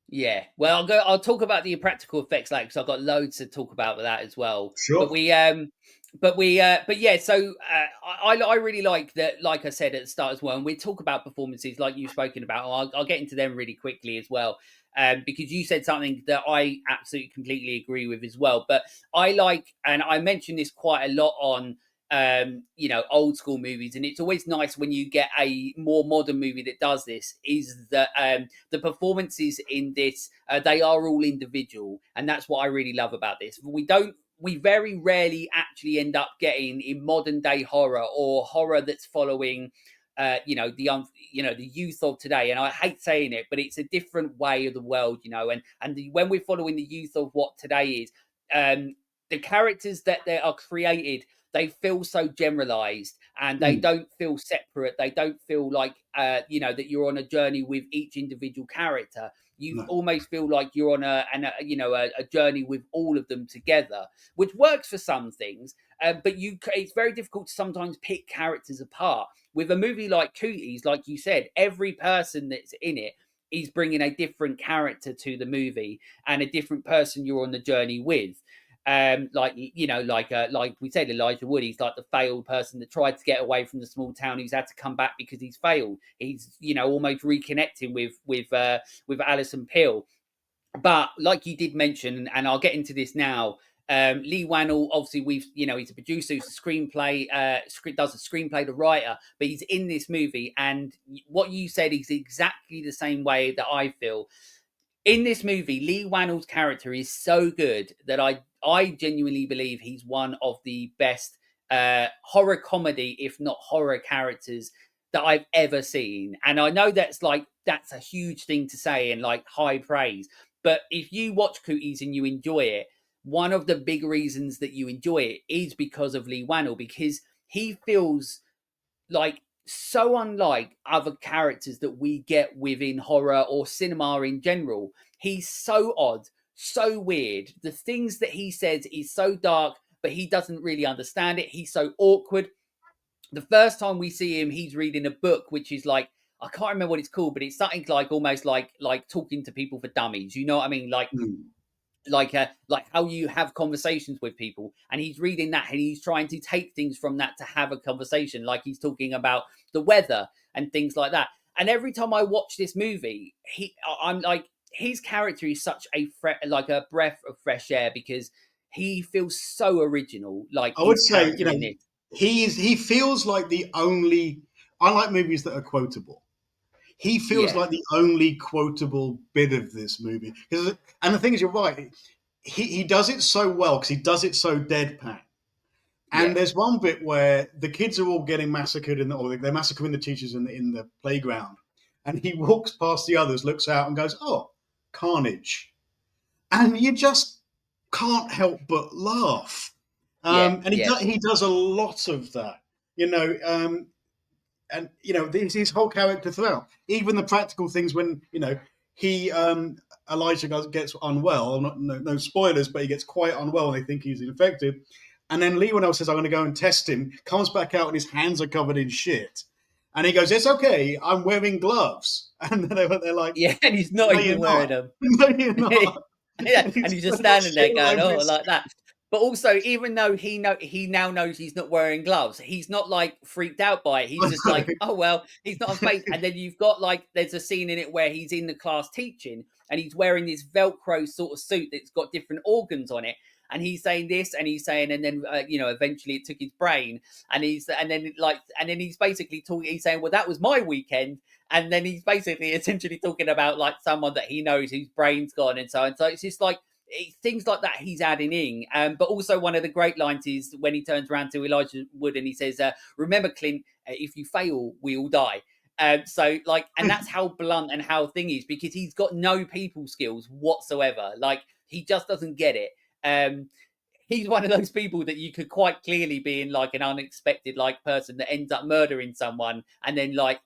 yeah. Well, I'll talk about the practical effects later because I've got loads to talk about with that as well. But Sure. but yeah. So I really like that. Like I said at the start as well, and we talk about performances like you've spoken about. I'll get into them really quickly as well. Because you said something that I absolutely completely agree with as well. But I like, and I mentioned this quite a lot on old school movies, and it's always nice when you get a more modern movie that does this, is that the performances in this, they are all individual, and that's what I really love about this. We very rarely actually end up getting in modern day horror or horror that's following the youth of today. And I hate saying it, but it's a different way of the world, when we're following the youth of what today is, the characters that they are created, they feel so generalized and they Mm, don't feel separate. They don't feel like that you're on a journey with each individual character. You no. almost feel like you're on a journey with all of them together, which works for some things. But it's very difficult to sometimes pick characters apart. With a movie like Cooties, like you said, every person that's in it is bringing a different character to the movie and a different person you're on the journey with. Like we said, Elijah Wood, he's like the failed person that tried to get away from the small town, who's had to come back because he's failed. He's almost reconnecting with Alison Peel. But like you did mention, and I'll get into this now. Lee Wannell, obviously, he's a producer, who's a screenplay, does a screenplay, the writer, but he's in this movie. And what you said is exactly the same way that I feel in this movie. Lee Wannell's character is so good that I genuinely believe he's one of the best horror comedy, if not horror characters that I've ever seen. And I know that's a huge thing to say and like high praise. But if you watch Cooties and you enjoy it, one of the big reasons that you enjoy it is because of Lee Wannell, because he feels like so unlike other characters that we get within horror or cinema in general. He's so odd, so weird. The things that he says is so dark, but he doesn't really understand it. He's so awkward. The first time we see him, he's reading a book, which is like, I can't remember what it's called, but it's something like almost like talking to people for dummies. You know what I mean? Mm, Like how you have conversations with people, and he's reading that and he's trying to take things from that to have a conversation, like he's talking about the weather and things like that. And every time I watch this movie, I'm like, his character is such like a breath of fresh air, because he feels so original, like I would his say, character in this. he feels like the only. I like movies that are quotable. He feels Yeah, like the only quotable bit of this movie. And the thing is, you're right. He does it so well because he does it so deadpan. And Yeah. there's one bit where the kids are all getting massacred, or they're massacring the teachers in the playground. And he walks past the others, looks out, and goes, "Oh, carnage!" And you just can't help but laugh. Yeah. And Yeah. he does a lot of that, you know. And this his whole character throughout, even the practical things when he Elijah gets unwell. No spoilers, but he gets quite unwell, and they think he's infected. And then Leonel says, "I'm going to go and test him." Comes back out, and his hands are covered in shit. And he goes, "It's okay. I'm wearing gloves." And then they're like, Yeah. And he's not "No, you're even wearing not. them. No, you're not." Yeah, And and he's he's just like, "What standing there shit going, I "Oh," missed. like that. But also, even though he now knows he's not wearing gloves, he's not like freaked out by it. He's just like, "Oh well, he's not unfazed." And then you've got like there's a scene in it where he's in the class teaching, and he's wearing this Velcro sort of suit that's got different organs on it. And he's saying this, and he's saying, and then eventually it took his brain, and then he's basically talking. He's saying, "Well, that was my weekend." And then he's basically essentially talking about like someone that he knows whose brain's gone and so on. So it's just like things like that he's adding in. But also one of the great lines is when he turns around to Elijah Wood and he says, "Remember, Clint, if you fail, we all die." So like, and that's how blunt and how thing is because he's got no people skills whatsoever. Like he just doesn't get it. Um, he's one of those people that you could quite clearly be in like an unexpected like person that ends up murdering someone and then like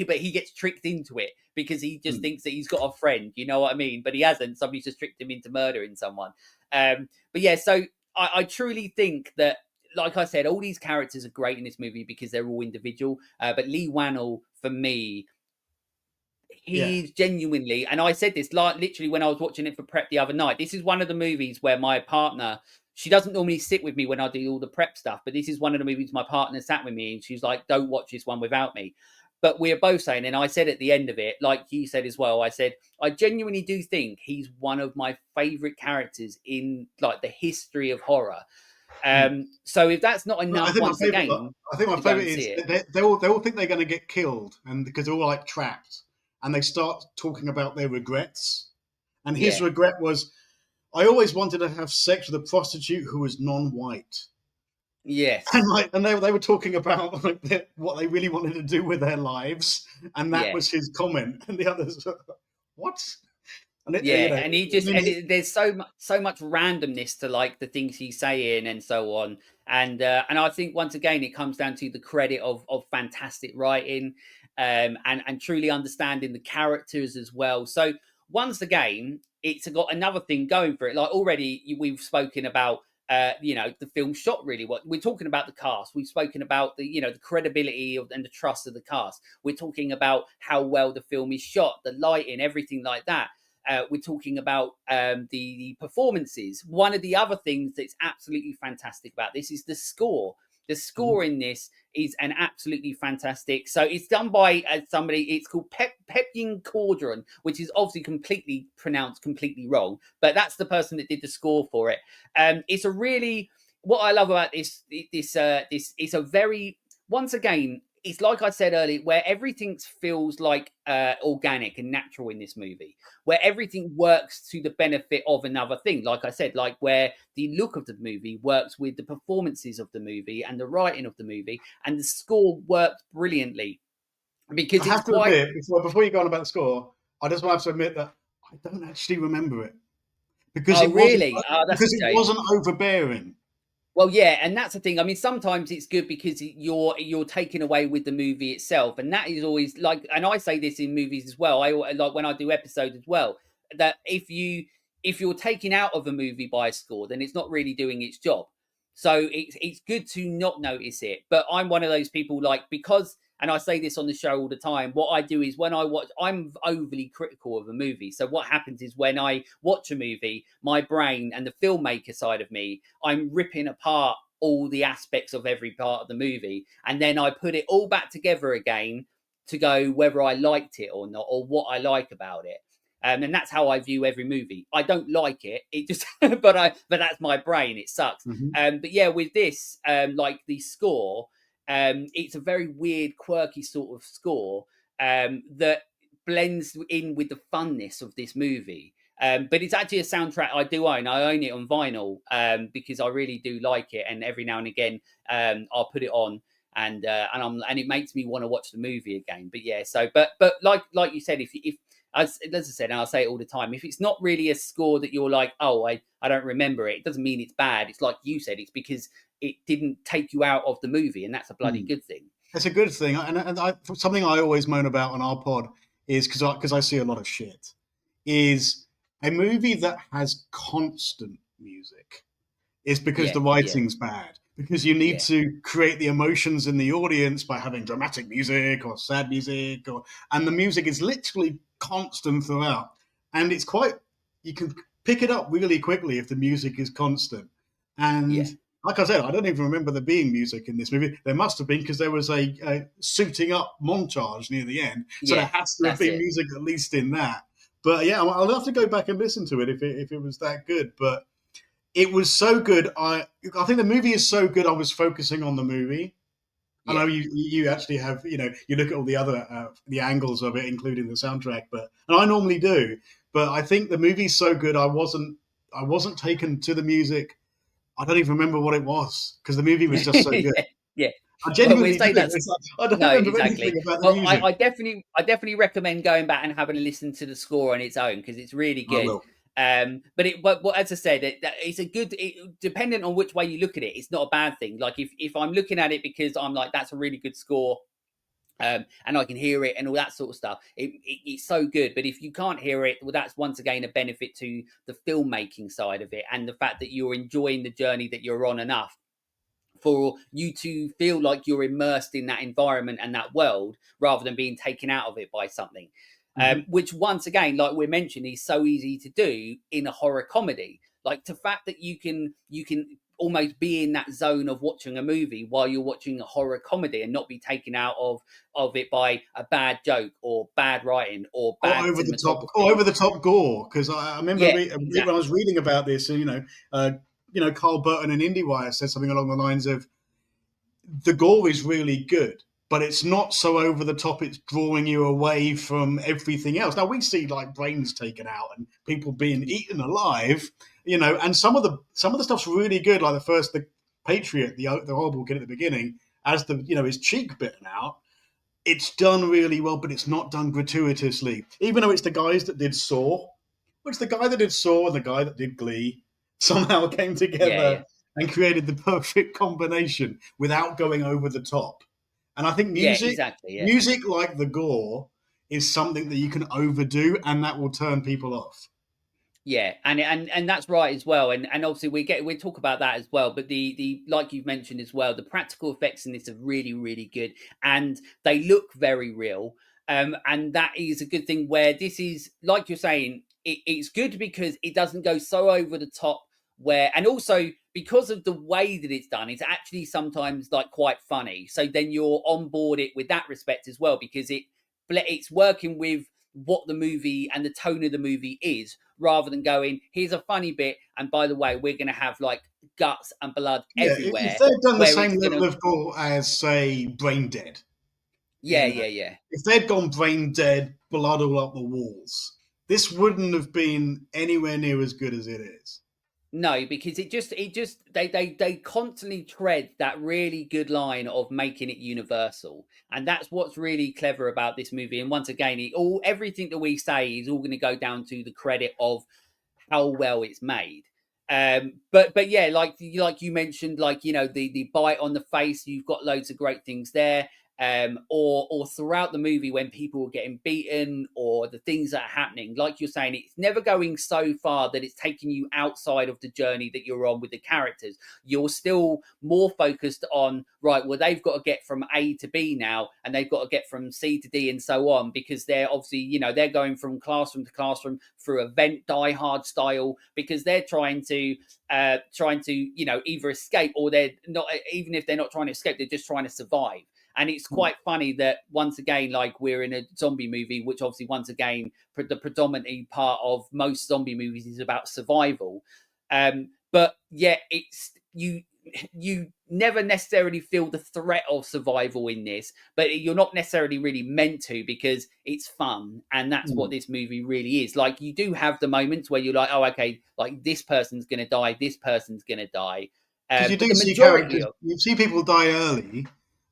but he gets tricked into it because he just thinks that he's got a friend, you know what I mean? But he hasn't. Somebody's just tricked him into murdering someone. But yeah, so I truly think that, like I said, all these characters are great in this movie because they're all individual. But Lee Wannell, for me, Yeah. he's genuinely, and I said this like literally when I was watching it for prep the other night. This is one of the movies where my partner, she doesn't normally sit with me when I do all the prep stuff, but this is one of the movies my partner sat with me and she's like, "Don't watch this one without me." But we're both saying, and I said at the end of it, like you said as well, I said, I genuinely do think he's one of my favorite characters in like the history of horror. So if that's not I enough, think my once favorite. again, I think my to go favorite and is see it. they all think they're going to get killed, and because they're all like trapped, and they start talking about their regrets. And his Yeah. regret was, "I always wanted to have sex with a prostitute who was non-white." Yes. And they were talking about like what they really wanted to do with their lives, and that Yeah. was his comment. And the others, what? And Yeah, and he just then there's so much randomness to like the things he's saying and so on, and I think once again it comes down to the credit of fantastic writing, and truly understanding the characters as well. So once again, it's got another thing going for it. Like already we've spoken about. The film shot really what we're talking about the cast. We've spoken about the credibility and the trust of the cast. We're talking about how well the film is shot, the lighting, everything like that. We're talking about the performances. One of the other things that's absolutely fantastic about this is the score. The score in this is an absolutely fantastic. So it's done by somebody. It's called Pepyin Cordron, which is obviously completely pronounced completely wrong, but that's the person that did the score for it. It's a really what I love about this is a very once again it's like I said earlier, where everything feels like organic and natural in this movie, where everything works to the benefit of another thing. Like I said, like where the look of the movie works with the performances of the movie and the writing of the movie, and the score works brilliantly I because it's have to quite. admit, before you go on about the score, I just want to admit that I don't actually remember it because Oh, it wasn't really? Oh, that's a because it shame. wasn't overbearing. Well, yeah, and that's the thing. I mean, sometimes it's good because you're taken away with the movie itself, and that is always like. And I say this in movies as well. I like when I do episodes as well that if you're taken out of a movie by a score, then it's not really doing its job. So it's good to not notice it. But I'm one of those people like because. And I say this on the show all the time. What I do is when I watch, I'm overly critical of a movie. So what happens is when I watch a movie, my brain and the filmmaker side of me I'm ripping apart all the aspects of every part of the movie, and then I put it all back together again to go whether I liked it or not, or what I like about it. And that's how I view every movie. I don't like it. It just, but that's my brain. It sucks. Mm-hmm. But yeah, with this, like the score, it's a very weird, quirky sort of score that blends in with the funness of this movie. But it's actually a soundtrack I do own. I own it on vinyl because I really do like it, and every now and again I'll put it on, and it makes me want to watch the movie again. But yeah, so but like you said, if as I said, and I say it all the time, if it's not really a score that you're like, oh, I don't remember it, it doesn't mean it's bad. It's like you said, it's because it didn't take you out of the movie, and that's a bloody good thing. It's a good thing, something I always moan about on our pod is because I see a lot of shit. Is a movie that has constant music is because Yeah, the yeah, writing's bad. Because you need yeah, to create the emotions in the audience by having dramatic music or sad music, and the music is literally constant throughout. And it's quite you can pick it up really quickly if the music is constant. And yeah. like I said, I don't even remember there being music in this movie. There must have been because there was a suiting up montage near the end, so there Yeah, has to have that's been it. music at least in that. But yeah, I'll have to go back and listen to it if it was that good. But it was so good. I think the movie is so good. I was focusing on the movie. I know Yeah. you actually have you look at all the other the angles of it, including the soundtrack. But and I normally do. But I think the movie's so good. I wasn't taken to the music. I don't even remember what it was because the movie was just so good. Yeah, yeah. I Well, we genuinely do. say that's It's like, I don't no, remember anything exactly. about the Well, music. I definitely recommend going back and having a listen to the score on its own because it's really I good. will. But as I said, it's a good. Depending on which way you look at it, it's not a bad thing. Like if I'm looking at it because I'm like that's a really good score, and I can hear it and all that sort of stuff. It's so good. But if you can't hear it, well, that's once again a benefit to the filmmaking side of it and the fact that you're enjoying the journey that you're on enough for you to feel like you're immersed in that environment and that world rather than being taken out of it by something. Hmm. Which once again, like we mentioned, is so easy to do in a horror comedy. Like the fact that you can almost be in that zone of watching a movie while you're watching a horror comedy and not be taken out of it by a bad joke or bad writing or Or bad over the top, or cinematography. over the top gore. Because I remember Yeah, when I was exactly. reading about this, uh, Carl Burton in IndieWire said something along the lines of the gore is really good, but it's not so over the top. It's drawing you away from everything else. Now we see like brains taken out and people being eaten alive, and some of the stuff's really good. Like the Patriot, the horrible kid at the beginning, as his cheek bitten out. It's done really well, but it's not done gratuitously. Even though it's the guys that did Saw, which the guy that did Saw and the guy that did Glee somehow came Yeah, yeah, together and created the perfect combination without going over the top. And I think yeah, music, exactly. Yeah. music like the gore, is something that you can overdo, and that will turn people off. Yeah, and that's right as well, and obviously we talk about that as well. But the like you've mentioned as well, the practical effects in this are really really good, and they look very real. And that is a good thing. Where this is like you're saying, it's good because it doesn't go so over the top. Where and also because of the way that it's done, it's actually sometimes like quite funny. So then you're on board it with that respect as well because it's working with what the movie and the tone of the movie is rather than going here's a funny bit and by the way we're going to have like guts and blood Yeah, if everywhere they'd done the where same it's going level to of gore as, say, Brain Dead, yeah, you know, yeah, yeah. if they'd gone Brain Dead, blood all up the walls, this wouldn't have been anywhere near as good as it is. No, because it just they constantly tread that really good line of making it universal, and that's what's really clever about this movie. And once again, everything that we say is all going to go down to the credit of how well it's made. But yeah, like you mentioned, like the bite on the face, you've got loads of great things there. Or throughout the movie when people are getting beaten or the things that are happening, like you're saying, it's never going so far that it's taking you outside of the journey that you're on with the characters. You're still more focused on right. Well, they've got to get from A to B now, and they've got to get from C to D and so on because they're obviously they're going from classroom to classroom through event Die Hard style because they're trying to either escape or they're not. Even if they're not trying to escape, they're just trying to survive. And it's quite funny that once again, like we're in a zombie movie, which obviously once again, the predominantly part of most zombie movies is about survival. But yeah, it's you. you never necessarily feel the threat of survival in this, but you're not necessarily really meant to, because it's fun, and that's what this movie really is. Like, you do have the moments where you're like, oh, okay, like this person's gonna die, this person's gonna die, Because you but do the see majority characters, of you see people die early.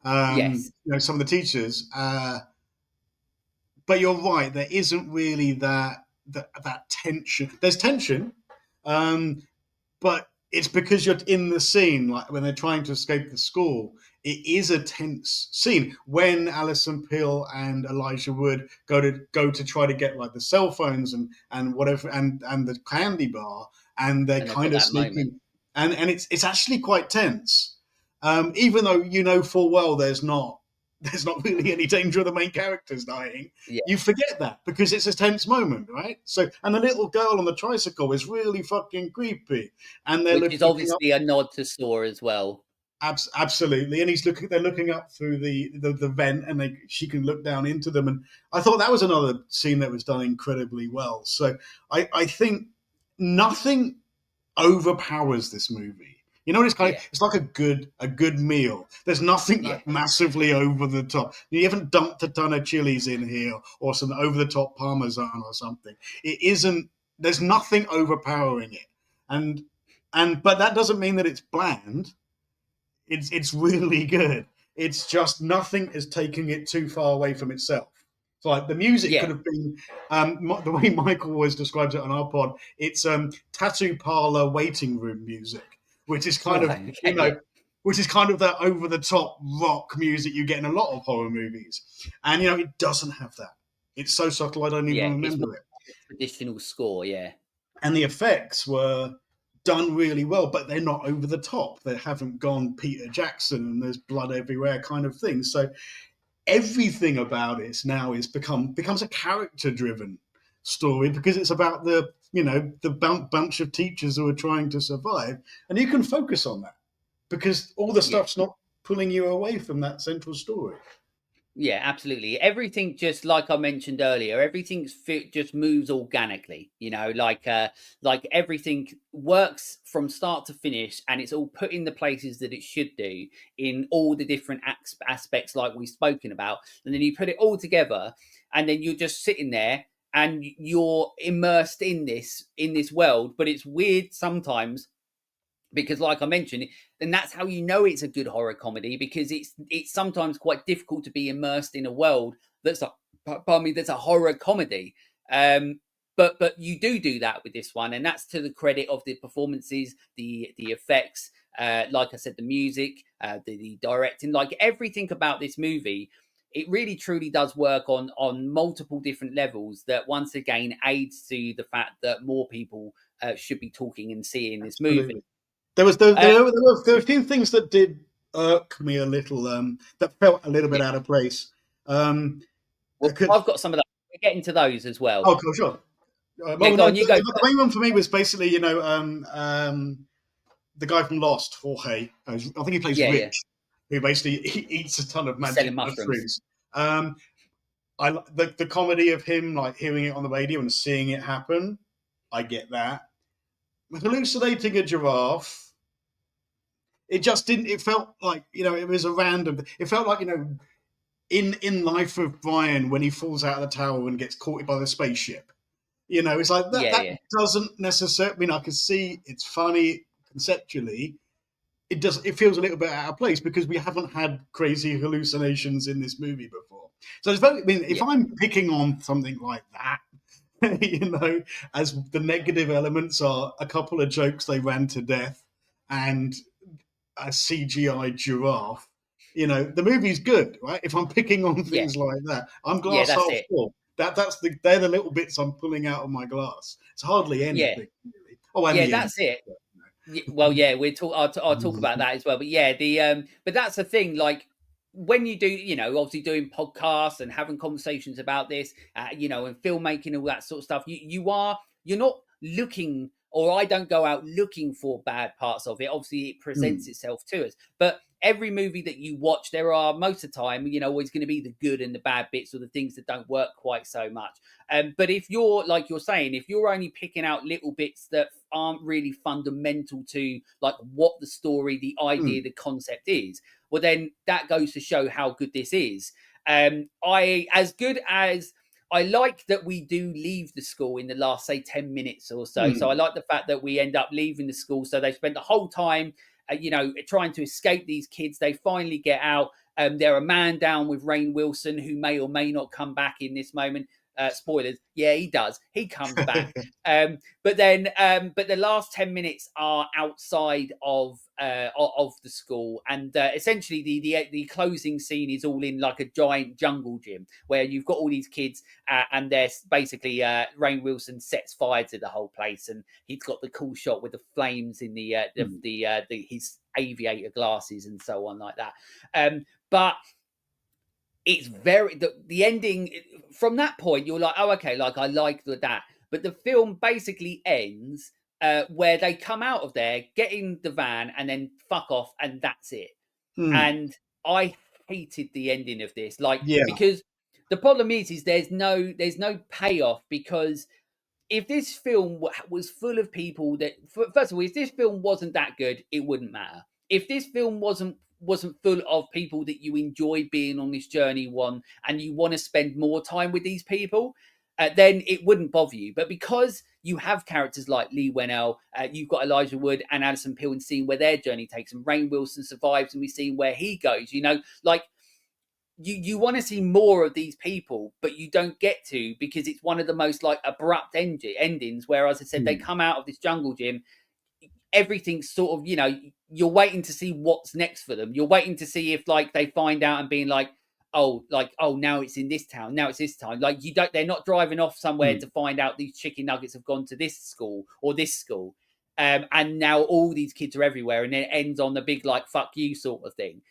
yes, Some of the teachers, but you're right. There isn't really that tension. There's tension, um, but it's because you're in the scene. Like when they're trying to escape the school, it is a tense scene. When Alison Pill and Elijah Wood go to try to get like the cell phones and whatever and the candy bar, and they're and they've got kind of that moment. sneaking, and it's actually quite tense. Even though you know full well there's not really any danger of the main characters dying. Yeah, You forget that because it's a tense moment, right? So, and the little girl on the tricycle is really fucking creepy, and they're which is looking up. obviously a nod to Saw as well. Absolutely, and he's looking. They're looking up through the vent, and she can look down into them. And I thought that was another scene that was done incredibly well. So I think nothing overpowers this movie. You know, Yeah, it's like a good meal. There's nothing yeah, like massively over the top. You haven't dumped a ton of chilies in here or some over the top parmesan or something. It isn't. There's nothing overpowering it, and but that doesn't mean that it's bland. It's really good. It's just nothing is taking it too far away from itself. So like the music yeah. could have been the way Michael always describes it on our pod. It's tattoo parlor waiting room music, which is kind of Right. Okay. Yeah. which is kind of that over the top rock music you get in a lot of horror movies, and it doesn't have that. It's so subtle I don't even Yeah. It's more remember it. traditional score. Yeah. And the effects were done really well, but they're not over the top. They haven't gone Peter Jackson and there's blood everywhere kind of thing. So everything about it now becomes a character driven story because it's about the bunch of teachers who are trying to survive, and you can focus on that because all the Yeah. stuff's not pulling you away from that central story. Yeah, absolutely. Everything, just like I mentioned earlier, everything just moves organically. Like everything works from start to finish, and it's all put in the places that it should do in all the different aspects, like we've spoken about. And then you put it all together, and then you're just sitting there, and you're immersed in this world. But it's weird sometimes because, like I mentioned, and that's how you know it's a good horror comedy, because it's sometimes quite difficult to be immersed in a world that's a horror comedy. um but you do that with this one, and that's to the credit of the performances, the effects, like I said, the music, the directing, like everything about this movie. It really truly does work on multiple different levels, that once again aids to the fact that more people should be talking and seeing this movie. Absolutely. There Uh, were a few things that did irk me a little, that felt a little bit yeah, out of place. well, I could, I've got some of those. We're getting to those as well. oh, cool, sure. Yeah, Well, go no, on, you go the main one for me was basically, the guy from Lost, Jorge. I think he plays Yeah, yeah. Rich, who basically he eats a ton of He's magic selling mushrooms. mushrooms. Um, the comedy of him like hearing it on the radio and seeing it happen. I get that. Hallucinating a giraffe. It just didn't. It felt like it was a random. It felt like in Life of Brian when he falls out of the tower and gets caught by the spaceship. It's like that. Yeah, That yeah, doesn't necessarily. I mean, I can see it's funny conceptually. It does. It feels a little bit out of place because we haven't had crazy hallucinations in this movie before. So it's very. I mean, if yeah, I'm picking on something like that, as the negative elements are a couple of jokes they ran to death and a CGI giraffe. The movie's good, right? If I'm picking on yeah, things like that, I'm yeah. glass That's half it. full. They're the little bits I'm pulling out of my glass. It's hardly Yeah, anything really. Oh, and yeah. the end. That's it. Well, yeah, we're talk. I'll talk about that as well. But yeah, but that's the thing. Like when you do, obviously doing podcasts and having conversations about this, and filmmaking, all that sort of stuff. You're not looking, or I don't go out looking for bad parts of it. Obviously, it presents itself to us, but every movie that you watch, there are most of the time, always going to be the good and the bad bits or the things that don't work quite so much. But if you're, like you're saying, if you're only picking out little bits that aren't really fundamental to like what the story, the idea, the concept is, well, then that goes to show how good this is. I like that we do leave the school in the last, say, 10 minutes or so. So I like the fact that we end up leaving the school. So they spent the whole time, trying to escape these kids. They finally get out. They're a man down with Rainn Wilson, who may or may not come back in this moment. Spoilers. Yeah, he does. He comes back. But the last 10 minutes are outside of the school, and essentially the closing scene is all in like a giant jungle gym where you've got all these kids, and they're basically Rainn Wilson sets fire to the whole place, and he's got the cool shot with the flames in his aviator glasses and so on like that. But it's very the ending from that point. You're like, oh, okay, like I like that, but the film basically ends where they come out of there, get in the van, and then fuck off, and that's it. And I hated the ending of this, because the problem is there's no payoff, because if this film was full of people that, first of all, if this film wasn't that good, it wouldn't matter. If this film wasn't full of people that you enjoy being on this journey and you want to spend more time with these people, then it wouldn't bother you. But because you have characters like Lee Whannell, you've got Elijah Wood and Alison Pill, and seeing where their journey takes them. Rainn Wilson survives, and we've seen where he goes. You want to see more of these people, but you don't get to, because it's one of the most like abrupt endings where, as I said, they come out of this jungle gym. Everything's sort of, you're waiting to see what's next for them. You're waiting to see if like they find out and being like, oh, now it's in this town. Now it's this time. Like they're not driving off somewhere to find out these chicken nuggets have gone to this school or this school. And now all these kids are everywhere, and it ends on the big like fuck you sort of thing.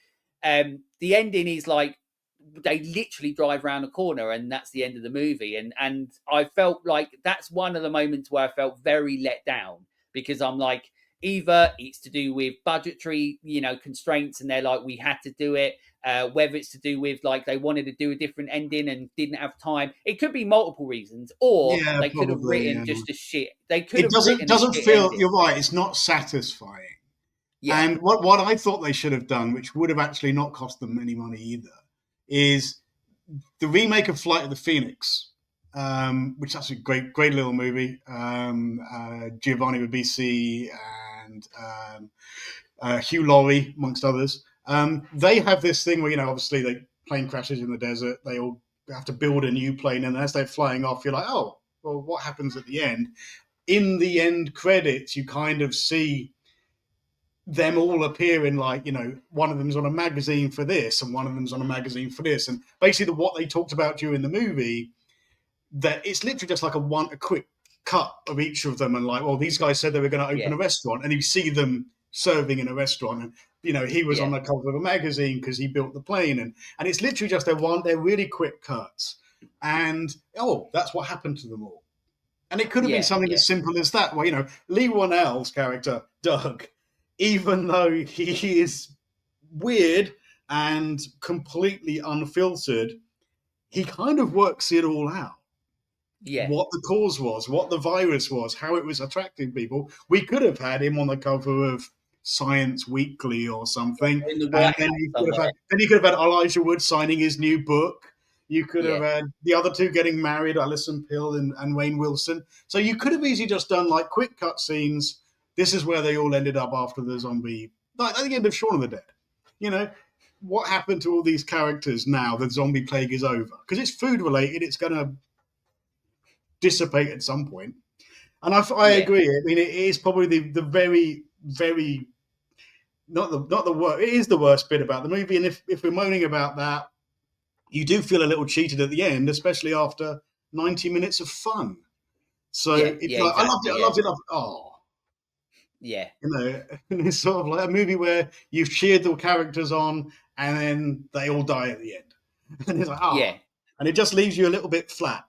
The ending is like they literally drive around a corner, and that's the end of the movie. And I felt like that's one of the moments where I felt very let down, because I'm like, either it's to do with budgetary, constraints, and they're like, we had to do it. Whether it's to do with like they wanted to do a different ending and didn't have time. It could be multiple reasons, or they could have written just a shit. They could have written. It doesn't feel. Ending. You're right. It's not satisfying. Yeah. And what I thought they should have done, which would have actually not cost them any money either, is the remake of Flight of the Phoenix, which is actually a great little movie. Giovanni Ribisi and Hugh Laurie, amongst others. They have this thing where, obviously the plane crashes in the desert. They all have to build a new plane, and as they're flying off, you're like, oh, well, what happens at the end? In the end credits, you kind of see them all appearing, like, one of them's on a magazine for this and one of them's on a magazine for this. And basically what they talked about during the movie, that it's literally just like a quick cut of each of them, and like, well, these guys said they were going to open a restaurant, and you see them serving in a restaurant, and he was on the cover of a magazine because he built the plane, and it's literally just they're really quick cuts, and that's what happened to them all. And it could have been something as simple as that, where Lee Whannell's character Doug, even though he is weird and completely unfiltered, he kind of works it all out. Yeah. What the cause was, what the virus was, how it was attracting people. We could have had him on the cover of Science Weekly or something. And then you could have had Elijah Wood signing his new book. You could have had the other two getting married, Alison Pill and Rainn Wilson. So you could have easily just done like quick cut scenes. This is where they all ended up after the zombie, like at the end of Shaun of the Dead. What happened to all these characters now the zombie plague is over? Because it's food related, it's going to dissipate at some point. And I agree. I mean, it is probably the very, very not the worst. It is the worst bit about the movie. And if we're moaning about that, you do feel a little cheated at the end, especially after 90 minutes of fun. So exactly. I loved it. Yeah. And it's sort of like a movie where you've cheered the characters on and then they all die at the end. And it's like, and it just leaves you a little bit flat.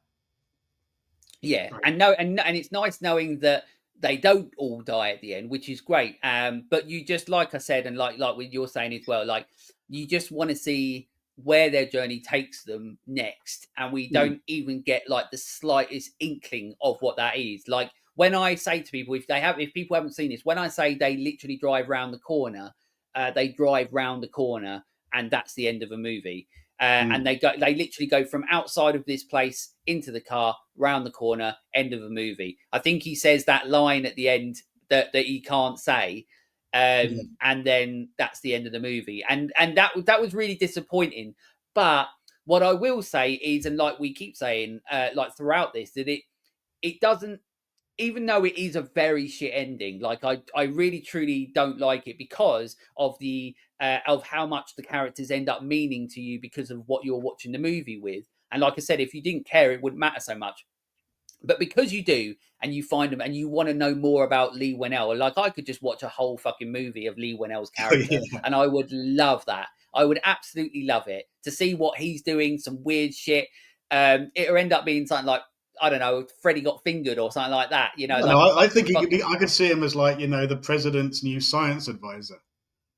Yeah. Right. And it's nice knowing that they don't all die at the end, which is great. But you just, like I said, and like what you're saying as well, like you just want to see where their journey takes them next, and we don't even get like the slightest inkling of what that is. Like when I say to people, if people haven't seen this, when I say they literally drive round the corner, they drive round the corner, and that's the end of a movie. And they literally go from outside of this place into the car, round the corner, end of a movie. I think he says that line at the end that he can't say, and then that's the end of the movie. And that was really disappointing. But what I will say is, and like we keep saying, like throughout this, that it doesn't, even though it is a very shit ending, like I really truly don't like it because of the of how much the characters end up meaning to you because of what you're watching the movie with. And like I said, if you didn't care, it wouldn't matter so much. But because you do, and you find them, and you want to know more about Lee Winnell, like I could just watch a whole fucking movie of Lee Winnell's character, and I would love that. I would absolutely love it to see what he's doing, some weird shit. It'll end up being something like, I don't know, Freddie got fingered or something like that. You know, like No, I think some he could fucking. be. I could see him as like the president's new science advisor.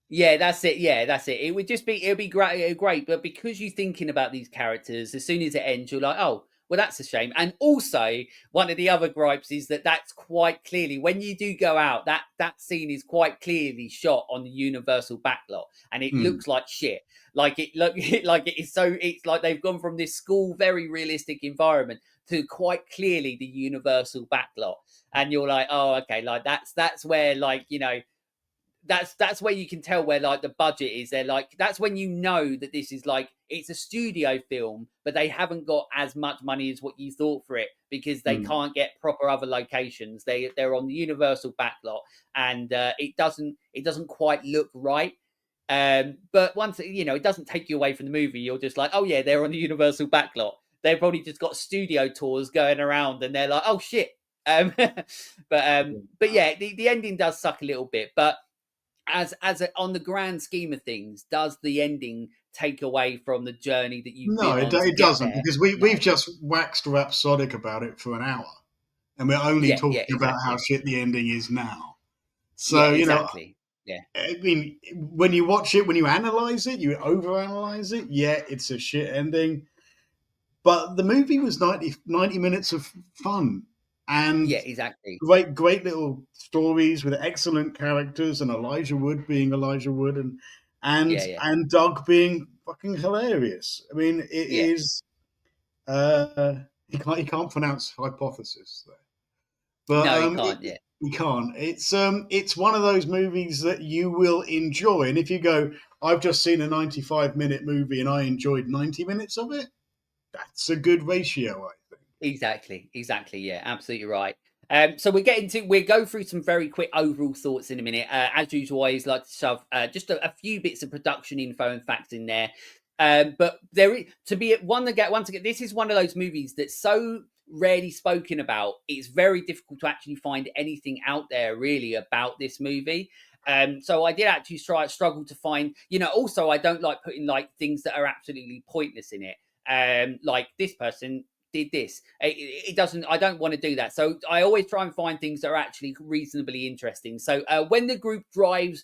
Yeah, that's it. Yeah, that's it. It would just be, it'd be great, great. But because you're thinking about these characters, as soon as it ends, you're like, oh, well, that's a shame. And also, one of the other gripes is that that's quite clearly, when you do go out, that scene is quite clearly shot on the Universal backlot, and it looks like shit. Like it look like it is so. It's like they've gone from this school, very realistic environment to quite clearly the Universal backlot, and you're like, oh, okay, like that's where, like, you know, that's where you can tell where like the budget is. They're like, that's when you know that this is like, it's a studio film, but they haven't got as much money as what you thought for it because they can't get proper other locations. They're on the Universal backlot, and it doesn't quite look right. But once, you know, it doesn't take you away from the movie. You're just like, oh yeah, they're on the Universal backlot. They've probably just got studio tours going around, and they're like, oh shit. But yeah, the ending does suck a little bit, but on the grand scheme of things, does the ending take away from the journey that you've No, been on to it get doesn't, there? because No. we've just waxed rhapsodic about it for an hour, and we're only Yeah, yeah, talking about how exactly. shit the ending is now. Yeah, So exactly. Yeah, I mean, when you watch it, when you analyze it, you overanalyze it. Yeah, it's a shit ending, but the movie was 90 minutes of fun and yeah, exactly. great little stories with excellent characters, and Elijah Wood being Elijah Wood, Yeah, yeah, and Doug being fucking hilarious. I mean, it yeah. is. Uh, he can't pronounce hypothesis there, but No, he can't. Yeah, he can't. It's one of those movies that you will enjoy, and if you go, I've just seen a 95-minute movie and I enjoyed 90 minutes of it. That's a good ratio, I think. exactly, exactly. Yeah, absolutely right. So we'll go through some very quick overall thoughts in a minute. As usual, I always like to shove just a few bits of production info and facts in there. But there is, to be one to get once again, this is one of those movies that's so rarely spoken about. It's very difficult to actually find anything out there really about this movie. So I did actually struggle to find, you know, also I don't like putting like things that are absolutely pointless in it. Like this person did this. It doesn't. I don't want to do that. So I always try and find things that are actually reasonably interesting. So when the group drives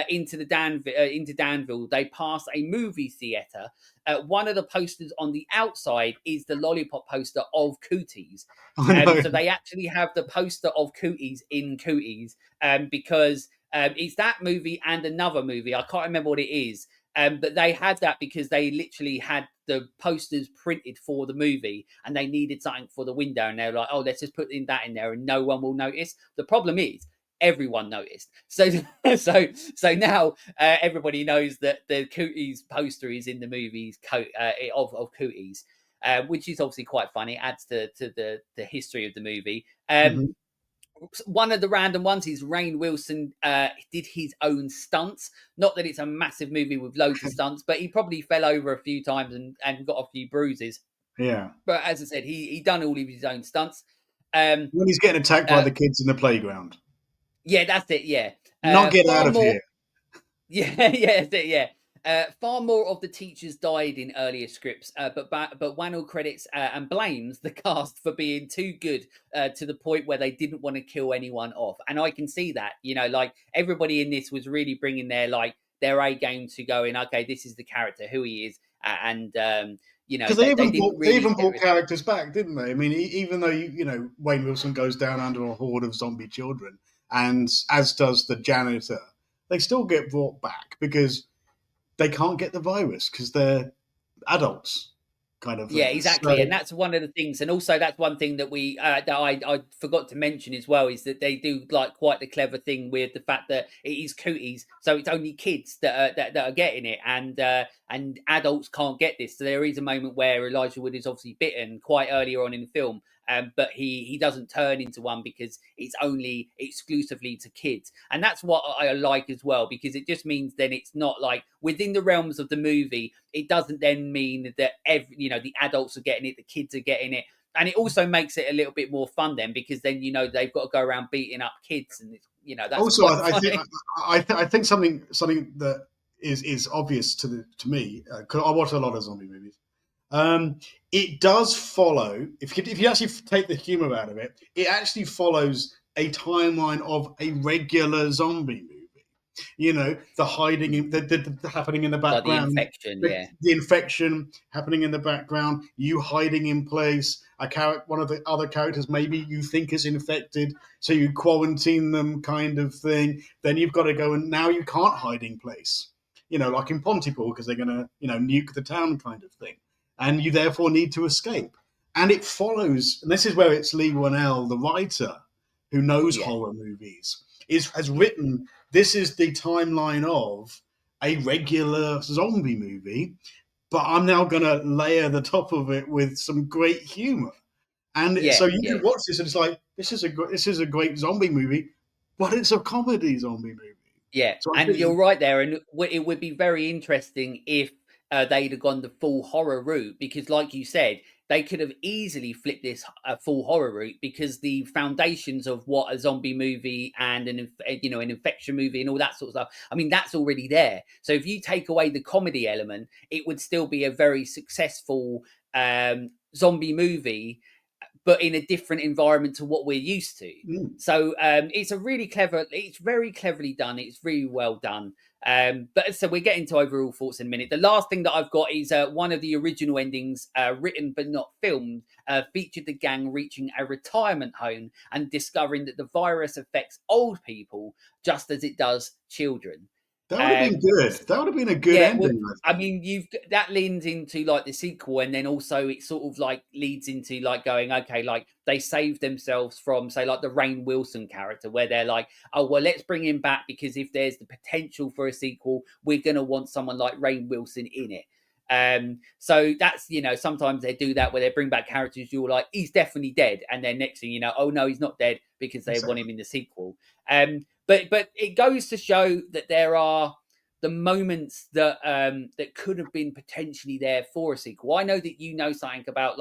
into Danville, they pass a movie theater. One of the posters on the outside is the lollipop poster of Cooties. I know. So they actually have the poster of Cooties in Cooties, because it's that movie and another movie. I can't remember what it is. But they had that because they literally had the posters printed for the movie, and they needed something for the window, and they were like, "Oh, let's just put that in there, and no one will notice." The problem is, everyone noticed. So, so now everybody knows that the Cooties poster is in the movies of Cooties, which is obviously quite funny. It adds to the history of the movie. Mhm. One of the random ones is Rainn Wilson did his own stunts. Not that it's a massive movie with loads of stunts, but he probably fell over a few times and got a few bruises. Yeah. But as I said, he done all of his own stunts. Um, When he's getting attacked by uh, the kids in the playground. yeah, that's it. Yeah, Not get out far of more. here. Yeah, yeah, that's it, yeah. Far more of the teachers died in earlier scripts, but Wannell credits and blames the cast for being too good to the point where they didn't want to kill anyone off. And I can see that, like everybody in this was really bringing their A game to going, okay, this is the character, who he is, and because they didn't they really even brought characters back, didn't they? I mean, even though Wayne Wilson goes down under a horde of zombie children, and as does the janitor, they still get brought back because they can't get the virus because they're adults, kind of Yeah, thing. exactly, and So that's one of the things, and also that's one thing that I forgot to mention as well is that they do like quite the clever thing with the fact that it is Cooties, so it's only kids that are getting it, and adults can't get this. So there is a moment where Elijah Wood is obviously bitten quite earlier on in the film, but he doesn't turn into one because it's only exclusively to kids, and that's what I like as well, because it just means then it's not like within the realms of the movie. It doesn't then mean that the adults are getting it, the kids are getting it, and it also makes it a little bit more fun then, because then they've got to go around beating up kids, and that's also, quite I, funny. I think something that is obvious to me because I watch a lot of zombie movies. It does follow. If you actually take the humor out of it, it actually follows a timeline of a regular zombie movie. The hiding, the happening in the Like the background, infection, yeah. the infection happening in the background, you hiding in place. One of the other characters, maybe you think is infected, so you quarantine them, kind of thing. Then you've got to go, and now you can't hide in place. Like in Pontypool, because they're going to, nuke the town, kind of thing, and you therefore need to escape. And it follows, and this is where it's Lee Whannell, the writer, who knows Yeah, horror movies, has written this is the timeline of a regular zombie movie, but I'm now going to layer the top of it with some great humor. And yeah, so you yeah, can watch this and it's like, this is a great zombie movie, but it's a comedy zombie movie. yeah. So I And think, you're right there, and it would be very interesting if they'd have gone the full horror route, because, like you said, they could have easily flipped this a full horror route, because the foundations of what a zombie movie and an infection movie and all that sort of stuff. I mean, that's already there. So if you take away the comedy element, it would still be a very successful zombie movie, but in a different environment to what we're used to. mm, So it's very cleverly done. It's really well done. But so we're getting to overall thoughts in a minute. The last thing that I've got is one of the original endings, written but not filmed, featured the gang reaching a retirement home and discovering that the virus affects old people just as it does children. that would have been Um, good. That would have been a good yeah, well, ending, I I think. mean, you've that leans into like the sequel, and then also it sort of like leads into like going, okay, like they saved themselves from, say, like the Rainn Wilson character, where they're like, oh well, let's bring him back because if there's the potential for a sequel, we're gonna want someone like Rainn Wilson in it. So that's sometimes they do that where they bring back characters you're like, he's definitely dead, and then next thing you know, oh no, he's not dead because they want Exactly. him in the sequel. But it goes to show that there are the moments that could have been potentially there for a sequel. I know that you know something about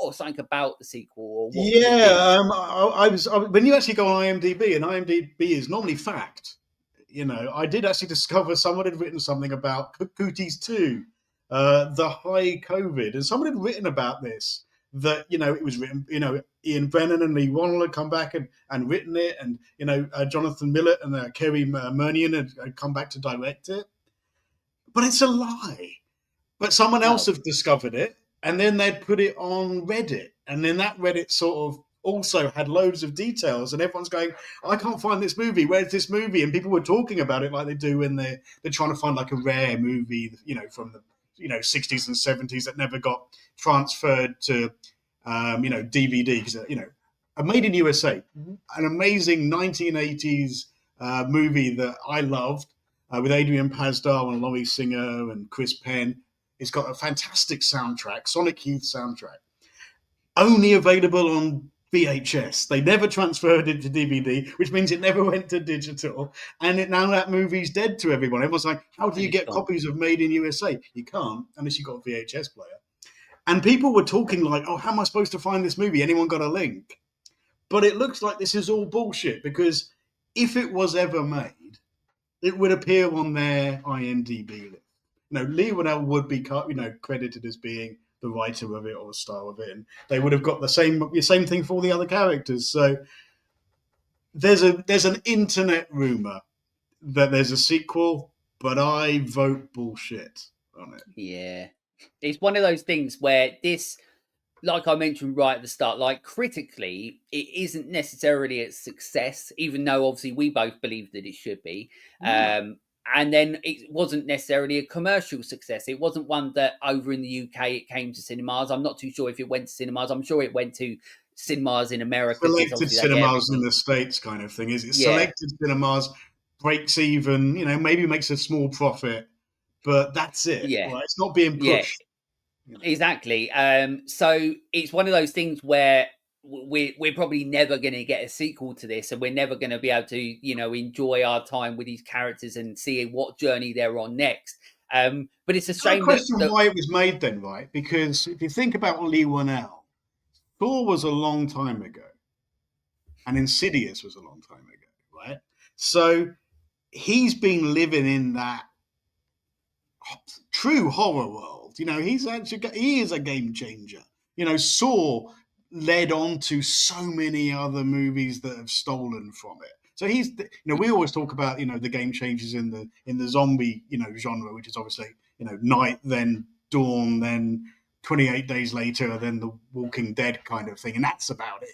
or something about the sequel or what could have been. Yeah, when you actually go on IMDb, and IMDb is normally fact. I did actually discover someone had written something about Cooties 2, the high COVID, and someone had written about this. That it was written. Ian Brennan and Lee Whannell had come back and written it, and Jonathan Millett and Kerry Murnian had come back to direct it. But it's a lie. But someone else Oh, had discovered it, and then they'd put it on Reddit, and then that Reddit sort of also had loads of details, and everyone's going, "I can't find this movie. Where's this movie?" And people were talking about it like they do when they're trying to find like a rare movie, from the 60s and 70s that never got transferred to DVD because a Made in USA, an amazing 1980s movie that I loved with Adrian Pasdar and Laurie Singer and Chris Penn. It's got a fantastic soundtrack, Sonic Youth soundtrack, only available on VHS. They never transferred it to DVD, which means it never went to digital. And now that movie's dead to everyone. Everyone's like, how do and you it's get gone. copies of Made in USA? You can't unless you've got a VHS player. And people were talking like, oh, how am I supposed to find this movie? Anyone got a link? But it looks like this is all bullshit because if it was ever made, it would appear on their IMDb list. Lee Whannell would be credited as being the writer of it or the star of it, and they would have got the same thing for all the other characters. So there's an internet rumor that there's a sequel, but I vote bullshit on it. Yeah. It's one of those things where this, like I mentioned right at the start, like critically, it isn't necessarily a success, even though obviously we both believe that it should be. No. And then it wasn't necessarily a commercial success. It wasn't one that over in the UK it came to cinemas. I'm not too sure if it went to cinemas. I'm sure it went to cinemas in America because Selected obviously they get cinemas in everything. the States kind of thing. Is it Yeah, selected cinemas breaks even, maybe makes a small profit, but that's it. yeah, Right? It's not being yeah. pushed. Exactly. So it's one of those things where we're probably never going to get a sequel to this, and we're never going to be able to, enjoy our time with these characters and see what journey they're on next. But it's a It's got to shame that question why it was made then, right? Because if you think about Lee Whannell, Thor was a long time ago, and Insidious was a long time ago, right? So he's been living in that true horror world. He is a game changer. Saw led on to so many other movies that have stolen from it. So we always talk about the game changers in the zombie genre, which is obviously night, then dawn, then 28 days later, then the Walking Dead kind of thing, and that's about it.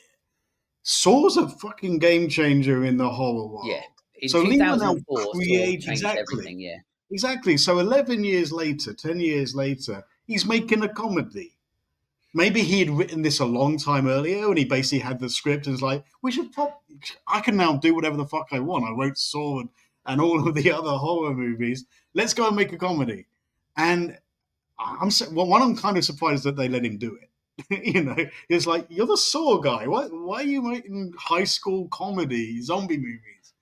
Saw's a fucking game changer in the horror yeah, world. in So Lee Whannell 2004 Saw creates changed everything. Yeah, exactly. So 11 years later, 10 years later, he's making a comedy. Maybe he had written this a long time earlier and he basically had the script and was like, I can now do whatever the fuck I want. I wrote Saw and all of the other horror movies. Let's go and make a comedy. And I'm kind of surprised that they let him do it. It's like, you're the Saw guy. Why are you making high school comedy zombie movies?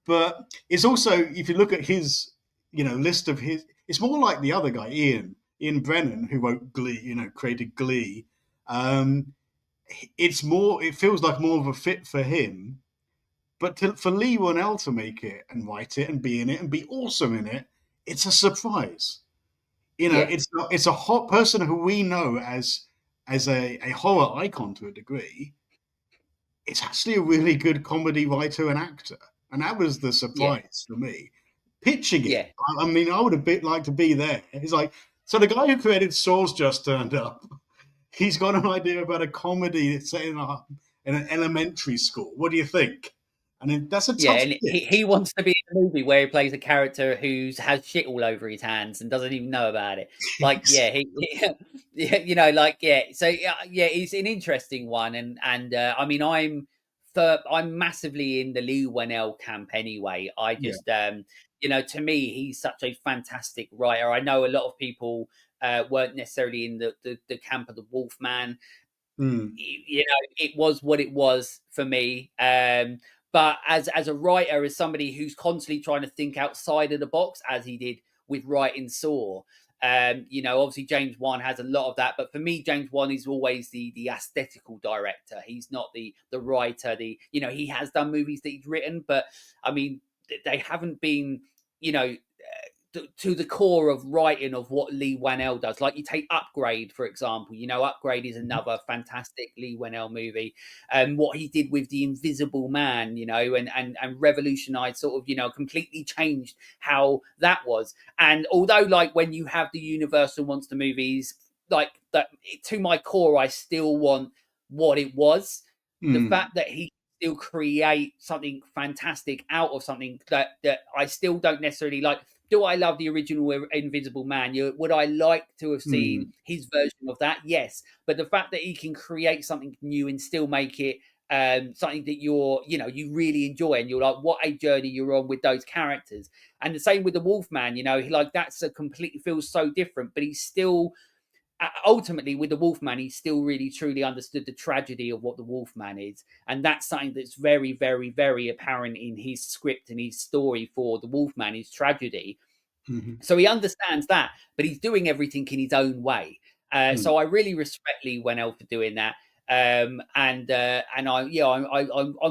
But it's also, if you look at his, list of his, it's more like the other guy, Ian Brennan, who wrote Glee, created Glee. Um, it feels like more of a fit for him. But for Lee Whannell to make it and write it and be in it and be awesome in it, it's a surprise. yeah, It's a hot person who we know as a horror icon to a degree. It's actually a really good comedy writer and actor, and that was the yeah, surprise for me. Pitching it, yeah. I mean, I would have liked to be there. It's like, so the guy who created Saw's just turned up. He's got an idea about a comedy that's set in an elementary school. What do you think? And that's a Yeah, tough and he pitch. wants to be in a movie where he plays a character who has shit all over his hands and doesn't even know about it. Like, yeah, yeah, like, yeah. So, yeah, it's an interesting one, and I mean, I'm massively in the Lee Whannell camp anyway. I Yeah. just, to me, he's such a fantastic writer. I know a lot of people weren't necessarily in the camp of the Wolfman. Mm. It was what it was for me. But as a writer, as somebody who's constantly trying to think outside of the box, as he did with writing Saw, obviously James Wan has a lot of that. But for me, James Wan is always the aesthetical director. He's not the writer. He has done movies that he's written, but I mean, they haven't been, you know, to the core of writing of what Lee Whannell does. Like you take Upgrade, for example. Upgrade is another fantastic Lee Whannell movie. And what he did with The Invisible Man, and revolutionized sort of, completely changed how that was. And although like when you have the Universal monster movies, like that to my core, I still want what it was. The Mm. fact that he still create something fantastic out of something that I still don't necessarily like. Do I love the original Invisible Man? Would I like to have Mm. seen his version of that? Yes, but the fact that he can create something new and still make it something that you really enjoy, and you're like, what a journey you're on with those characters. And the same with the Wolfman, that's a completely feels so different, but he's still ultimately with the Wolfman, he still really truly understood the tragedy of what the Wolfman is, and that's something that's very, very, very apparent in his script and his story for the Wolfman is tragedy. Mm. So he understands that, but he's doing everything in his own way. Mm. So I really respect Lee Whannell for doing that. And I'm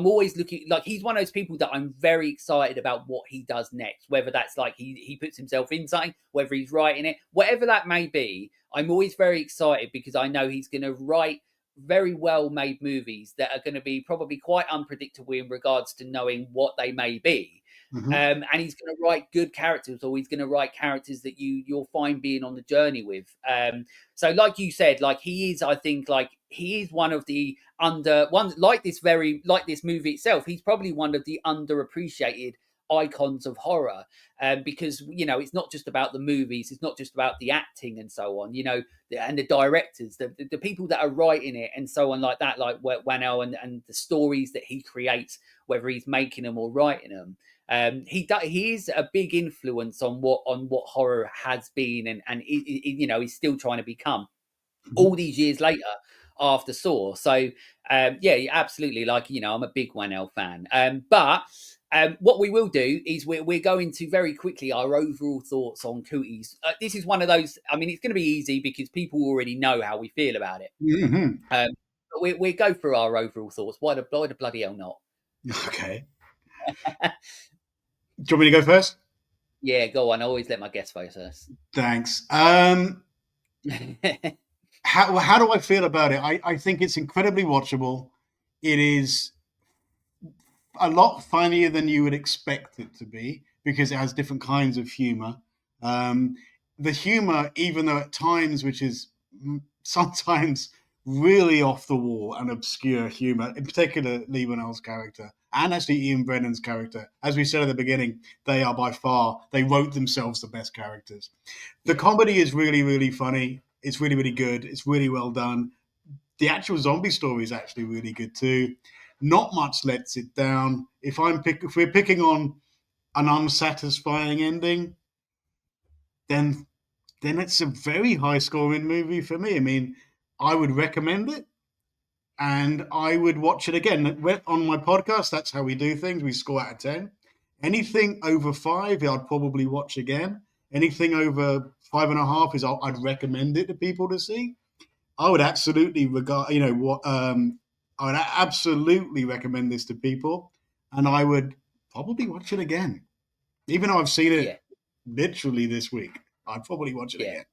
always looking, like, he's one of those people that I'm very excited about what he does next, whether that's like he puts himself in something, whether he's writing it, whatever that may be. I'm always very excited because I know he's going to write very well made movies that are going to be probably quite unpredictable in regards to knowing what they may be. Mhm. And he's going to write good characters, or he's going to write characters that you'll find being on the journey with. So, like you said, like he is, I think, like he is one of the like this movie itself. He's probably one of the underappreciated icons of horror, because it's not just about the movies, it's not just about the acting and so on. And the directors, the people that are writing it and so on, like that, like Wano, and the stories that he creates, whether he's making them or writing them. He is a big influence on what horror has been, and he's still trying to become all Mhm. these years later after Saw. So yeah, absolutely. Like, I'm a big 1L fan. But what we will do is we're going to very quickly our overall thoughts on Cooties. This is one of those. I mean, it's going to be easy because people already know how we feel about it. Mhm. Um, but we go through our overall thoughts. Why the bloody hell not? Okay. Do you want me to go first? Yeah, go on. I always let my guests go first. Thanks. How do I feel about it? I think it's incredibly watchable. It is a lot funnier than you would expect it to be because it has different kinds of humor. Um, the humor, even though at times, which is sometimes really off the wall and obscure humor, in particular Lee Whannell's character and actually Ian Brennan's character, as we said at the beginning, they are by far, they wrote themselves the best characters. The Yeah, comedy is really, really funny. It's really, really good. It's really well done. The actual zombie story is actually really good too. Not much lets it down. If we're picking on an unsatisfying ending, then it's a very high scoring movie for me. I mean, I would recommend it and I would watch it again. On my podcast, that's how we do things. We score out of 10. Anything over 5, I'd probably watch again. Anything over 5.5 I'd recommend it to people to see. I would absolutely I would absolutely recommend this to people, and I would probably watch it again, even though I've seen yeah, it literally this week. I'd probably watch it yeah. again.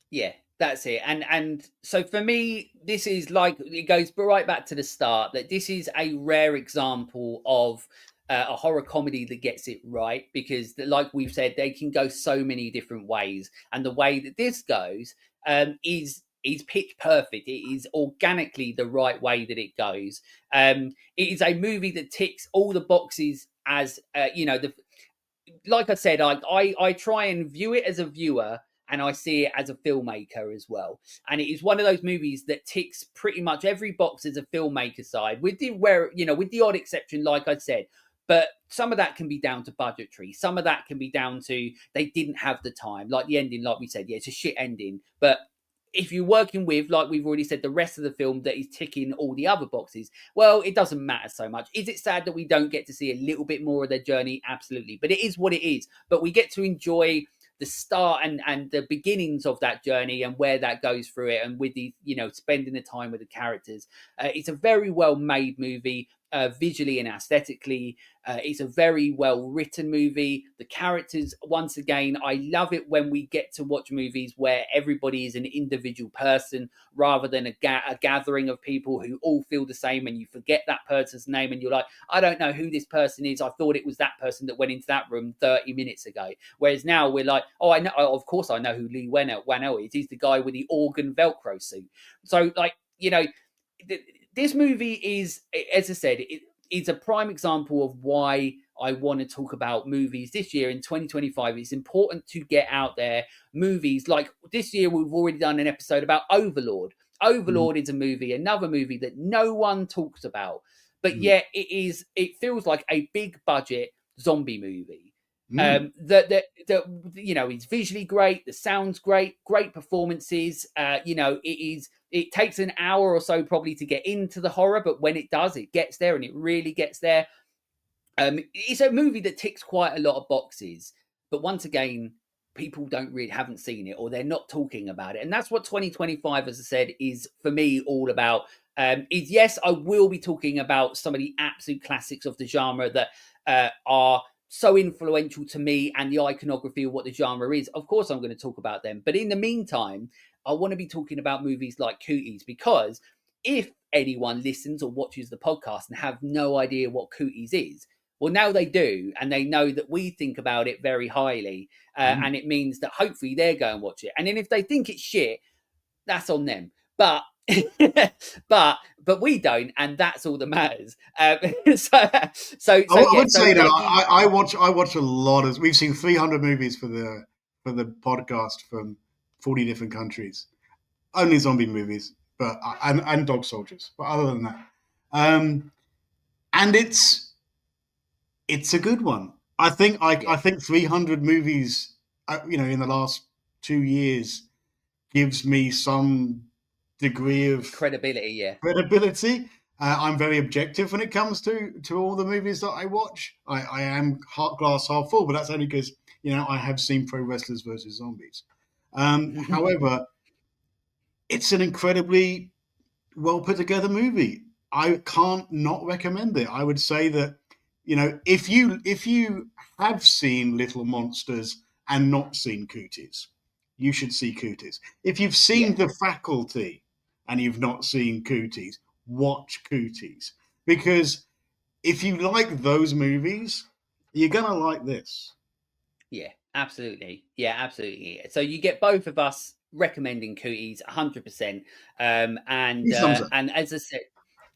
Yeah, that's it. And so for me, this is like, it goes right back to the start, that this is a rare example of a horror comedy that gets it right, because like we've said, they can go so many different ways, and the way that this goes is pitch perfect. It is organically the right way that it goes. It is a movie that ticks all the boxes, as the like I said, I try and view it as a viewer, and I see it as a filmmaker as well. And it is one of those movies that ticks pretty much every box as a filmmaker side, with with the odd exception, like I said. But some of that can be down to budgetary. Some of that can be down to they didn't have the time. Like the ending, like we said, yeah, it's a shit ending. But if you're working with, like we've already said, the rest of the film that is ticking all the other boxes, well, it doesn't matter so much. Is it sad that we don't get to see a little bit more of their journey? Absolutely. But it is what it is. But we get to enjoy the start and the beginnings of that journey and where that goes through it, and with the spending the time with the characters. It's a very well made movie, visually and aesthetically. It's a very well written movie. The characters, once again, I love it when we get to watch movies where everybody is an individual person rather than a gathering of people who all feel the same, and you forget that person's name and you're like, I don't know who this person is. I thought it was that person that went into that room 30 minutes ago. Whereas now we're like, oh, I know, of course I know who Lee Whannell is. He's the guy with the organ Velcro suit. So, like, this movie is, as I said, it's a prime example of why I want to talk about movies this year in 2025. It's important to get out there movies. Like this year, we've already done an episode about Overlord. Mm, Overlord is a movie, another movie that no one talks about, but mm, yet it feels like a big budget zombie movie. mm. That it's visually great, the sound's great performances. It takes an hour or so probably to get into the horror, but when it does, it gets there, and it really gets there. It's a movie that ticks quite a lot of boxes, but once again, people haven't seen it, or they're not talking about it, and that's what 2025, as I said, is for me all about. is yes, I will be talking about some of the absolute classics of the genre that are so influential to me and the iconography of what the genre is. Of course, I'm going to talk about them. But in the meantime, I want to be talking about movies like Cooties, because if anyone listens or watches the podcast and have no idea what Cooties is, well, now they do, and they know that we think about it very highly, and it means that hopefully they're going to watch it. And then if they think it's shit, that's on them. But but we don't, and that's all that matters. I Yeah. would So say that yeah, I watch a lot of. We've seen 300 movies for the podcast from 40 different countries. Only zombie movies, but and dog soldiers. But other than that, and it's a good one. I yeah, think 300 movies, in the last 2 years gives me some degree of credibility. Yeah, credibility. I'm very objective when it comes to all the movies that I watch. I am glass half full, but that's only because I have seen Pro Wrestlers versus Zombies. However, it's an incredibly well put together movie. I can't not recommend it. I would say that if you have seen Little Monsters and not seen Cooties, you should see Cooties. If you've seen yeah, The Faculty and you've not seen Cooties, watch Cooties, because if you like those movies, you're gonna like this. yeah. Absolutely, yeah, absolutely. So you get both of us recommending Cooties 100%. Two thumbs up. And as I said,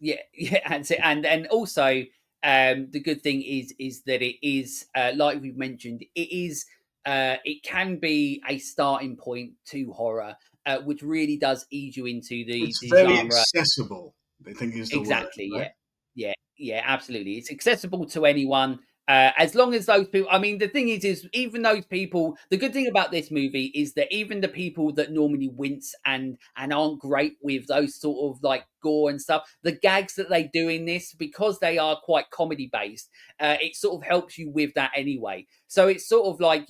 yeah, yeah, and also the good thing is that it is like we've mentioned, it can be a starting point to horror, which really does ease you into It's the very genre. accessible, I think is the word, Exactly. right? Yeah. Yeah. Yeah. Absolutely. It's accessible to anyone. As long as those people, I mean, the thing is even those people, the good thing about this movie is that even the people that normally wince and aren't great with those sort of like gore and stuff, the gags that they do in this, because they are quite comedy based, it sort of helps you with that anyway. So it's sort of like,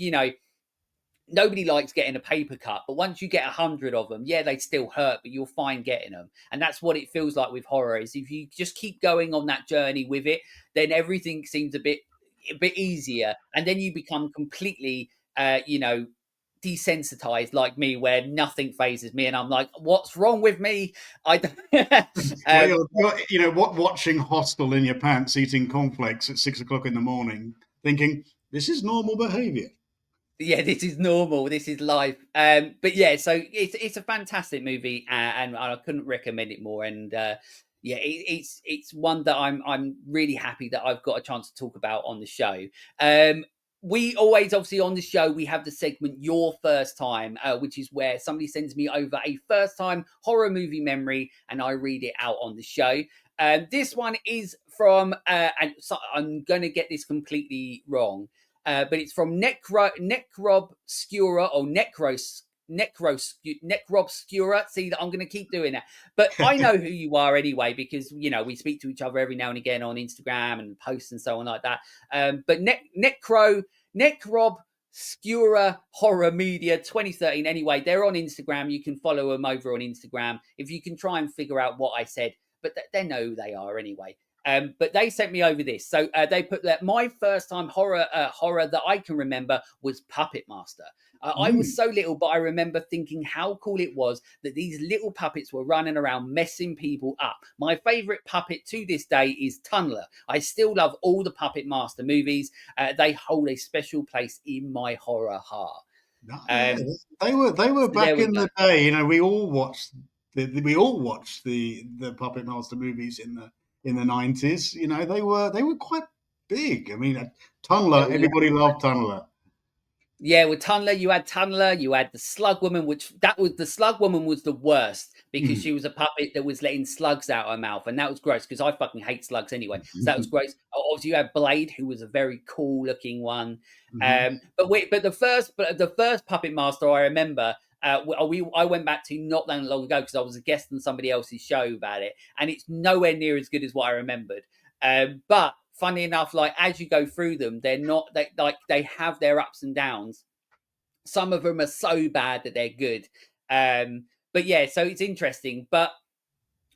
nobody likes getting a paper cut, but once you get 100 of them, yeah, they still hurt, but you're fine getting them. And that's what it feels like with horror, is if you just keep going on that journey with it, then everything seems a bit easier, and then you become completely desensitized like me, where nothing phases me and I'm like, what's wrong with me? I don't Well, um, watching Hostel in your pants, eating cornflakes at 6 o'clock in the morning, thinking this is normal behaviour. yeah, this is normal, this is life. But yeah, so it's a fantastic movie, and I couldn't recommend it more. And yeah, it's one that I'm really happy that I've got a chance to talk about on the show. We always, obviously, on the show we have the segment Your First Time, which is where somebody sends me over a first time horror movie memory and I read it out on the show. This one is from and so I'm gonna get this completely wrong, but it's from Necrobscura or Necrobscura. See, that I'm going to keep doing that, but I know who you are anyway, because we speak to each other every now and again on Instagram and posts and so on like that. But Necrobscura Horror Media 2013. Anyway, they're on Instagram. You can follow them over on Instagram if you can try and figure out what I said, but they know who they are anyway. But they sent me over this. So they put that my first time horror that I can remember was Puppet Master. I was so little, but I remember thinking how cool it was that these little puppets were running around messing people up. My favorite puppet to this day is Tunneler. I still love all the Puppet Master movies. They hold a special place in my horror heart. Yeah, they were So there back we in go. the day. We all watched the Puppet Master movies in the 90s. They were quite big. I mean, Yeah, Tunneler. we Everybody loved Tunneler. Yeah, with Tunneler, you had the Slug Woman, which the Slug Woman was the worst because Mm. she was a puppet that was letting slugs out her mouth, and that was gross because I fucking hate slugs anyway. So that was gross. Obviously, you had Blade, who was a very cool looking one. Mhm. But the first Puppet Master I remember, I went back to not that long ago because I was a guest on somebody else's show about it, and it's nowhere near as good as what I remembered. But funny enough, like as you go through them, they have their ups and downs. Some of them are so bad that they're good. But yeah, so it's interesting. But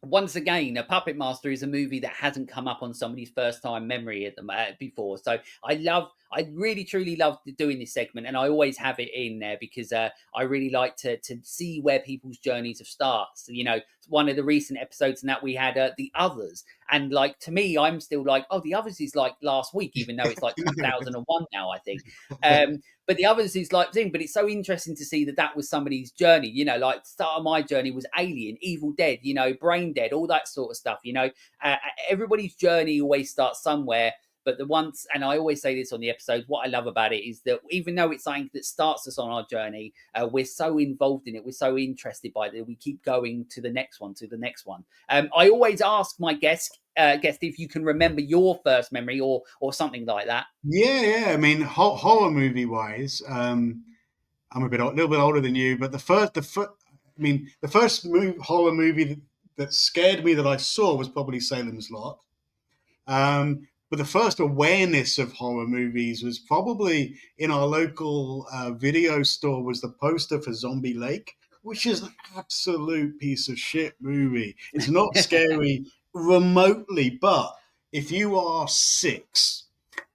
once again, A Puppet Master is a movie that hasn't come up on somebody's first time memory before. So I really truly love doing this segment, and I always have it in there because I really like to see where people's journeys have started. So, one of the recent episodes in that we had The Others, and like to me, I'm still like, oh, The Others is like last week, even though it's like 2001 now, I think. But The Others is like thing, but it's so interesting to see that that was somebody's journey. Like the start of my journey was Alien, Evil Dead, Brain Dead, all that sort of stuff. Everybody's journey always starts somewhere. But and I always say this on the episode, what I love about it is that even though it's something that starts us on our journey, we're so involved in it, we're so interested by it, that we keep going to the next one, to the next one. I always ask my guest if you can remember your first memory or something like that. Yeah. I mean, horror movie wise, I'm little bit older than you, but the first horror movie that scared me that I saw was probably Salem's Lot. But the first awareness of horror movies was probably in our local video store, was the poster for Zombie Lake, which is an absolute piece of shit movie. It's not scary remotely, but if you are 6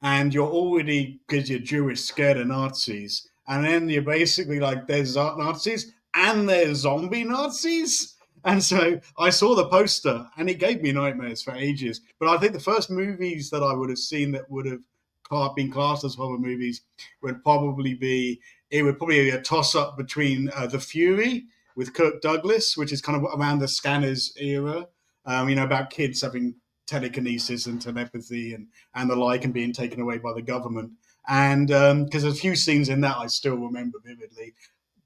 and you're already, because you're Jewish, scared of Nazis, and then you're basically like, there's Nazis and there's zombie Nazis. And so I saw the poster and it gave me nightmares for ages. But I think the first movies that I would have seen that would have been classed as horror movies would probably be a toss up between The Fury with Kirk Douglas, which is kind of around the Scanners era, about kids having telekinesis and telepathy and the like, and being taken away by the government. And because there's a few scenes in that I still remember vividly.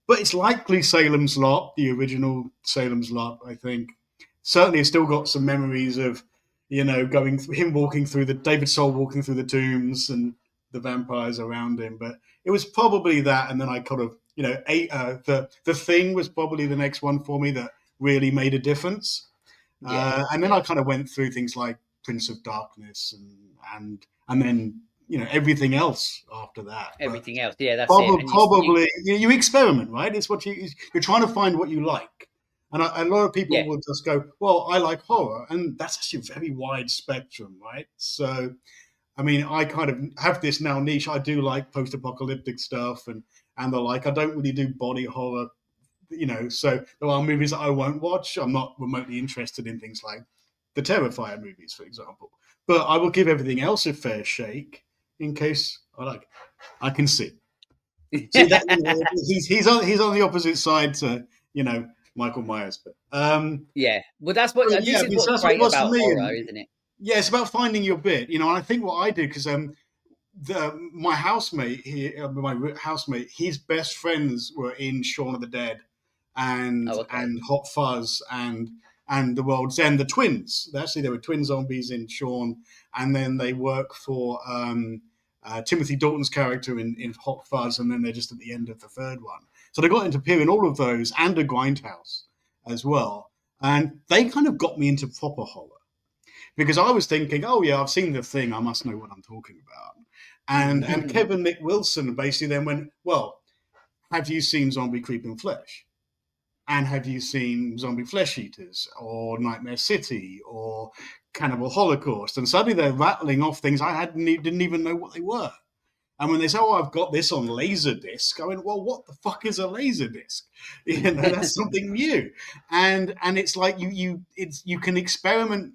But it's likely Salem's Lot, the original Salem's Lot, I think. Certainly, I've still got some memories of, him walking through David Soul walking through the tombs and the vampires around him. But it was probably that. And then I kind of, the Thing was probably the next one for me that really made a difference. And then I kind of went through things like Prince of Darkness and then everything else after that. Everything else, yeah, that's it. And Probably you experiment, right? It's what you're trying to find what you like, and a lot of people will just go, "Well, I like horror," and that's actually a very wide spectrum, right? So, I mean, I kind of have this now niche. I do like post-apocalyptic stuff and the like. I don't really do body horror, So there are movies that I won't watch. I'm not remotely interested in things like the Terrifier movies, for example. But I will give everything else a fair shake in case I like it. I can see. See that he's on the opposite side to Michael Myers, but yeah. Well, that's what yeah, this is so what's that's what it great was for about me. horror, And isn't it? yeah, it's about finding your bit, And I think what I did because my housemate, his best friends were in Shaun of the Dead and Oh, okay. Hot Fuzz and The World's End, the twins. Actually, there were twin zombies in Shaun, and then they work for Timothy Dalton's character in Hot Fuzz, and then they're just at the end of the third one. So they got into appear in all of those and a Grindhouse as well. And they kind of got me into proper horror because I was thinking, oh yeah, I've seen The Thing, I must know what I'm talking about. And Kevin Nick Wilson basically then went, well, have you seen Zombie Creeping Flesh? And have you seen Zombie Flesh Eaters or Nightmare City or Cannibal Holocaust? And suddenly they're rattling off things I didn't even know what they were. And when they say, "Oh, I've got this on Laserdisc," I went, "Well, what the fuck is a Laserdisc?" That's something new. And it's like you can experiment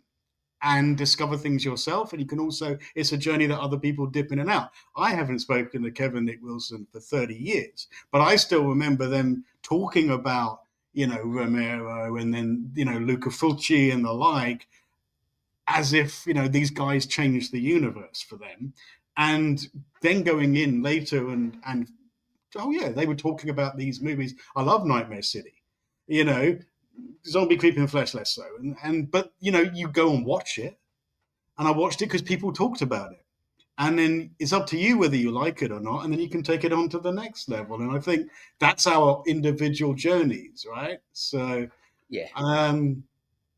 and discover things yourself, and you can also, it's a journey that other people dip in and out. I haven't spoken to Kevin Nick Wilson for 30 years, but I still remember them talking about Romero and then Luca Fulci and the like, as if these guys changed the universe for them, and then going in later and oh yeah, they were talking about these movies. I love Nightmare City, Zombie Creeping Flesh less so, but you go and watch it, and I watched it because people talked about it, and then it's up to you whether you like it or not, and then you can take it on to the next level. And I think that's our individual journeys, right? So Yeah.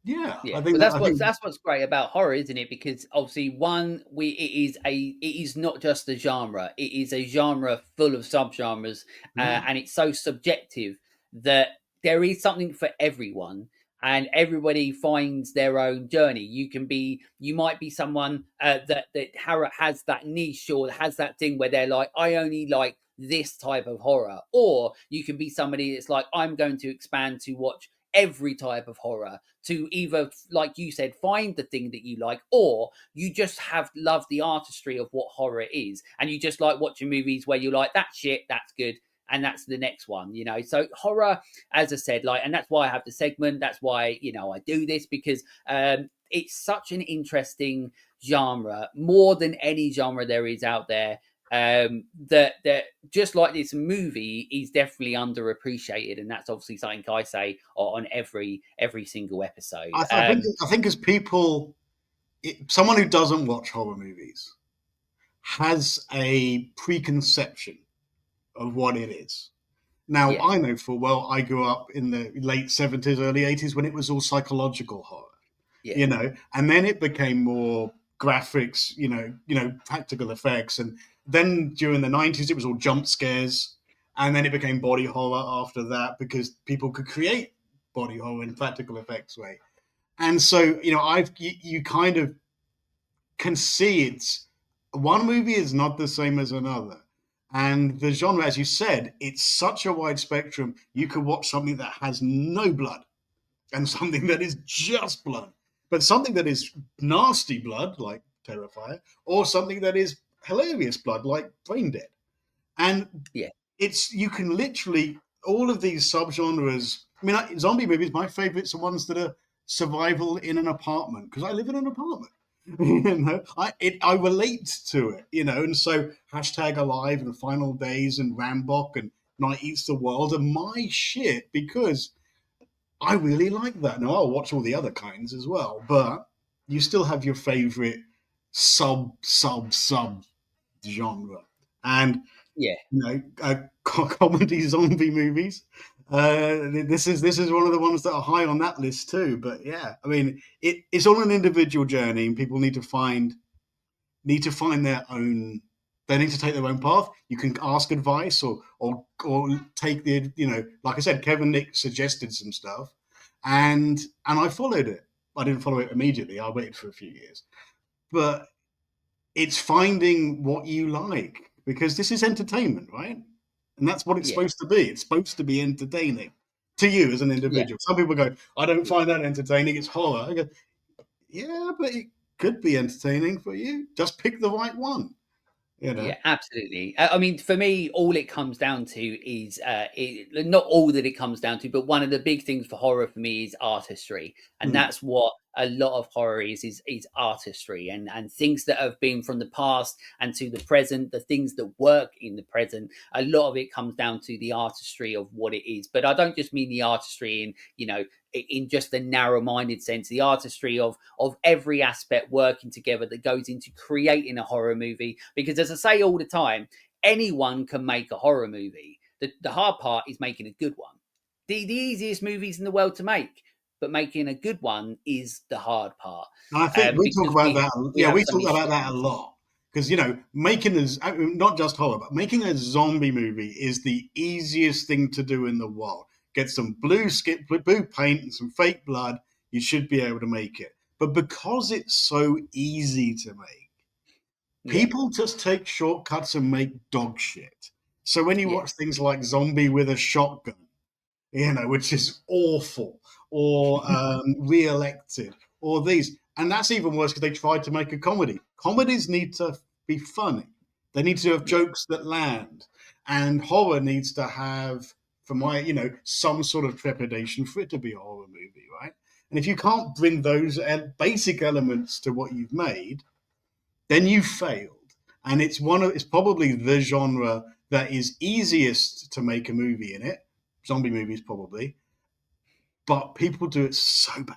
yeah, Yeah, I think but that I think that's what's great about horror, isn't it? Because obviously, it is not just a genre; it is a genre full of subgenres, yeah. and it's so subjective that there is something for everyone. and everybody finds their own journey. You might be someone that has that niche or has that thing where they're like, I only like this type of horror, or you can be somebody that's like, I'm going to expand to watch every type of horror, to either, like you said, find the thing that you like, or you just have loved the artistry of what horror is, and you just like watching movies where you're like, that shit, that's good, and that's the next one, you know. So horror, as I said, like, and that's why I have the segment, that's why, you know, I do this, because it's such an interesting genre, more than any genre there is out there. That just like this movie is definitely underappreciated, and that's obviously something I say on every single episode. I think as people, someone who doesn't watch horror movies has a preconception of what it is. Now, Yeah, I know full well I grew up in the late 70s, early 80s when it was all psychological horror, yeah, you know, and then it became more graphics, practical effects. And then during the 90s, it was all jump scares. And then it became body horror after that because people could create body horror in practical effects way. And so, you kind of can see it's one movie is not the same as another. And the genre, as you said, it's such a wide spectrum. You could watch something that has no blood and something that is just blood, but something that is nasty blood, like Terrifier, or something that is hilarious blood, like Brain Dead. And yeah, you can literally, all of these subgenres. I mean, zombie movies, my favorites are ones that are survival in an apartment, because I live in an apartment. I relate to it, and so hashtag alive and Final Days and Rambok and Night Eats the World are my shit because I really like that. Now I'll watch all the other kinds as well, but you still have your favorite sub genre, and yeah, comedy zombie movies. This is one of the ones that are high on that list too. But yeah, I mean, it's on an individual journey, and people need to find their own. They need to take their own path. You can ask advice or take the like I said, Kevin Nick suggested some stuff, and I followed it. I didn't follow it immediately. I waited for a few years, but it's finding what you like because this is entertainment, right? And that's what it's yeah, supposed to be. It's supposed to be entertaining to you as an yeah. individual. Some people go, I don't find that entertaining. It's horror. I go, yeah, but it could be entertaining for you. Just pick the right one, you know? Yeah, absolutely. I mean, for me, all it comes down to is not all that it comes down to, but one of the big things for horror for me is artistry, and Mm. that's what a lot of horror is artistry, and things that have been from the past and to the present, the things that work in the present. A lot of it comes down to the artistry of what it is. But I don't just mean the artistry in in just the narrow-minded sense, the artistry of every aspect working together that goes into creating a horror movie. Because as I say all the time, anyone can make a horror movie. The hard part is making a good one. The easiest movies in the world to make, but making a good one is the hard part. And I think we talk Because about we that. we Yeah, have we so talk many about shit that a ones. lot because making not just horror, but making a zombie movie is the easiest thing to do in the world. Get some blue paint, and some fake blood. You should be able to make it. But because it's so easy to make, Yeah, people just take shortcuts and make dog shit. So when you yeah, watch things like Zombie with a Shotgun, which is awful, or Re-elected, or these. And that's even worse because they tried to make a comedy. Comedies need to be funny. They need to have yeah, jokes that land. And horror needs to have, for my, some sort of trepidation for it to be a horror movie, right? And if you can't bring those basic elements to what you've made, then you failed. And it's probably the genre that is easiest to make a movie in it. Zombie movies probably, but people do it so badly,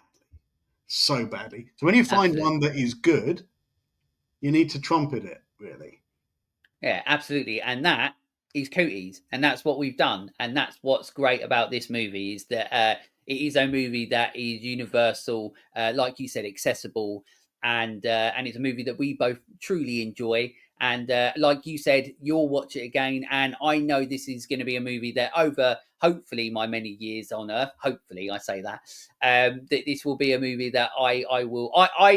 so badly. So when you find absolutely. one that is good, you need to trumpet it, really. Yeah, absolutely. And that is Cooties. And that's what we've done. And that's what's great about this movie is that it is a movie that is universal, like you said, accessible. And it's a movie that we both truly enjoy. And like you said, you'll watch it again. And I know this is going to be a movie that over hopefully my many years on Earth, hopefully I say that, that this will be a movie that I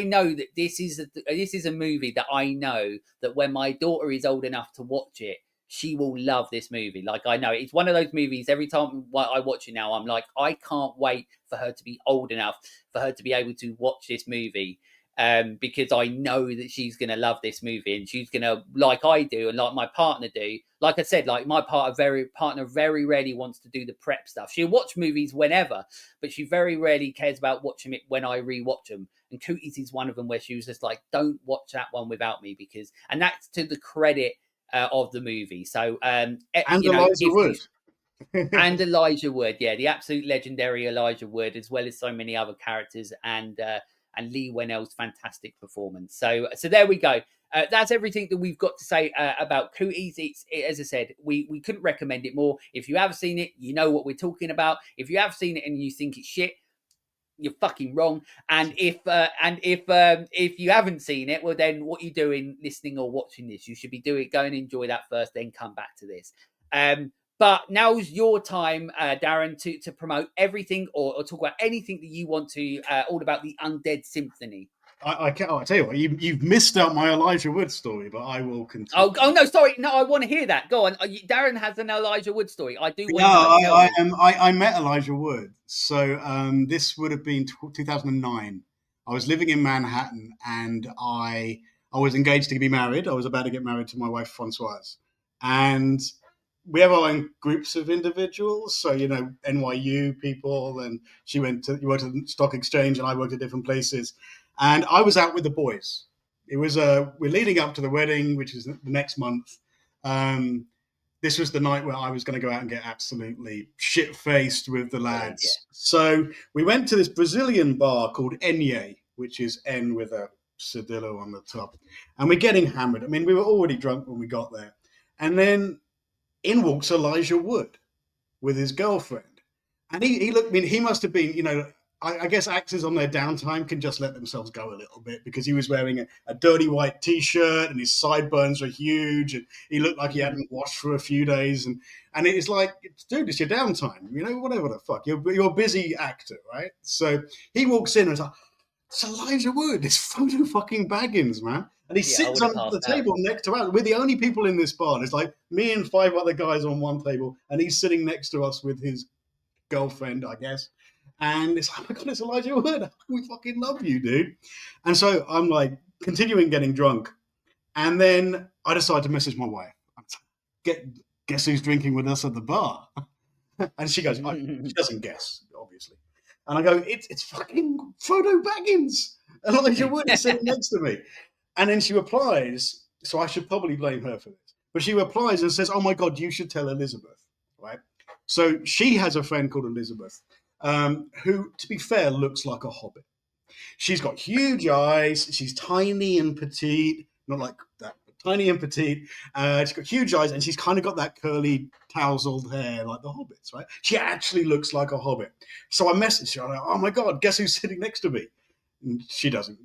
know that this is a movie that I know that when my daughter is old enough to watch it, she will love this movie. Like, I know it's one of those movies, every time I watch it now, I'm like, I can't wait for her to be old enough for her to be able to watch this movie. Because I know that she's going to love this movie, and she's going to, like I do, and like my partner do. Like I said, like my partner very rarely wants to do the prep stuff. She'll watch movies whenever, but she very rarely cares about watching it when I rewatch them. And Cooties is one of them where she was just like, "Don't watch that one without me," because, and that's to the credit of the movie. So, And you know, Elijah if you Wood. and Elijah Wood, yeah, the absolute legendary Elijah Wood, as well as so many other characters, and Lee Whannell's fantastic performance. So there we go. That's everything that we've got to say about Cooties. As I said, we couldn't recommend it more. If you have seen it, you know what we're talking about. If you have seen it and you think it's shit, you're fucking wrong. And if you haven't seen it, well, then what you doing listening or watching this? You should be go and enjoy that first, then come back to this. But now's your time, Darren, to promote everything or talk about anything that you want to, all about the Undead Symphony. I can't. I tell you what, you've missed out my Elijah Wood story, but I will continue. Oh no, sorry, no, I want to hear that. Go on, Darren has an Elijah Wood story. I do want Yeah, to know. I met Elijah Wood. So this would have been 2009. I was living in Manhattan, and I was engaged to be married. I was about to get married to my wife Francoise, and we have our own groups of individuals. So NYU people, and you worked at the stock exchange, and I worked at different places. And I was out with the boys. It was we're leading up to the wedding, which is the next month. This was the night where I was going to go out and get absolutely shit-faced with the lads. Yeah. So we went to this Brazilian bar called Enye, which is N with a cedillo on the top. And we're getting hammered. I mean, we were already drunk when we got there. And then in walks Elijah Wood with his girlfriend. And he looked, I mean, he must have been, I guess actors on their downtime can just let themselves go a little bit, because he was wearing a dirty white T-shirt and his sideburns were huge, and he looked like he hadn't washed for a few days. And it's like, dude, it's your downtime, whatever the fuck. You're a busy actor, right? So he walks in and it's like, it's Elijah Wood. It's Frodo fucking Baggins, man. And he sits on the table next to us. We're the only people in this bar. And it's like me and 5 other guys on one table, and he's sitting next to us with his girlfriend, I guess. And it's like, oh my God, it's Elijah Wood. We fucking love you, dude. And so I'm like continuing getting drunk. And then I decide to message my wife. Guess who's drinking with us at the bar? And she goes, she doesn't guess, obviously. And I go, it's fucking Frodo Baggins. And Elijah Wood is sitting next to me. And then she replies, so I should probably blame her for this. But she replies and says, oh my God, you should tell Elizabeth, right? So she has a friend called Elizabeth, who, to be fair, looks like a hobbit. She's got huge eyes. She's tiny and petite, not like that, but tiny and petite. She's got huge eyes, and she's kind of got that curly, tousled hair like the hobbits, right? She actually looks like a hobbit. So I message her. I'm like, oh my God, guess who's sitting next to me? And she doesn't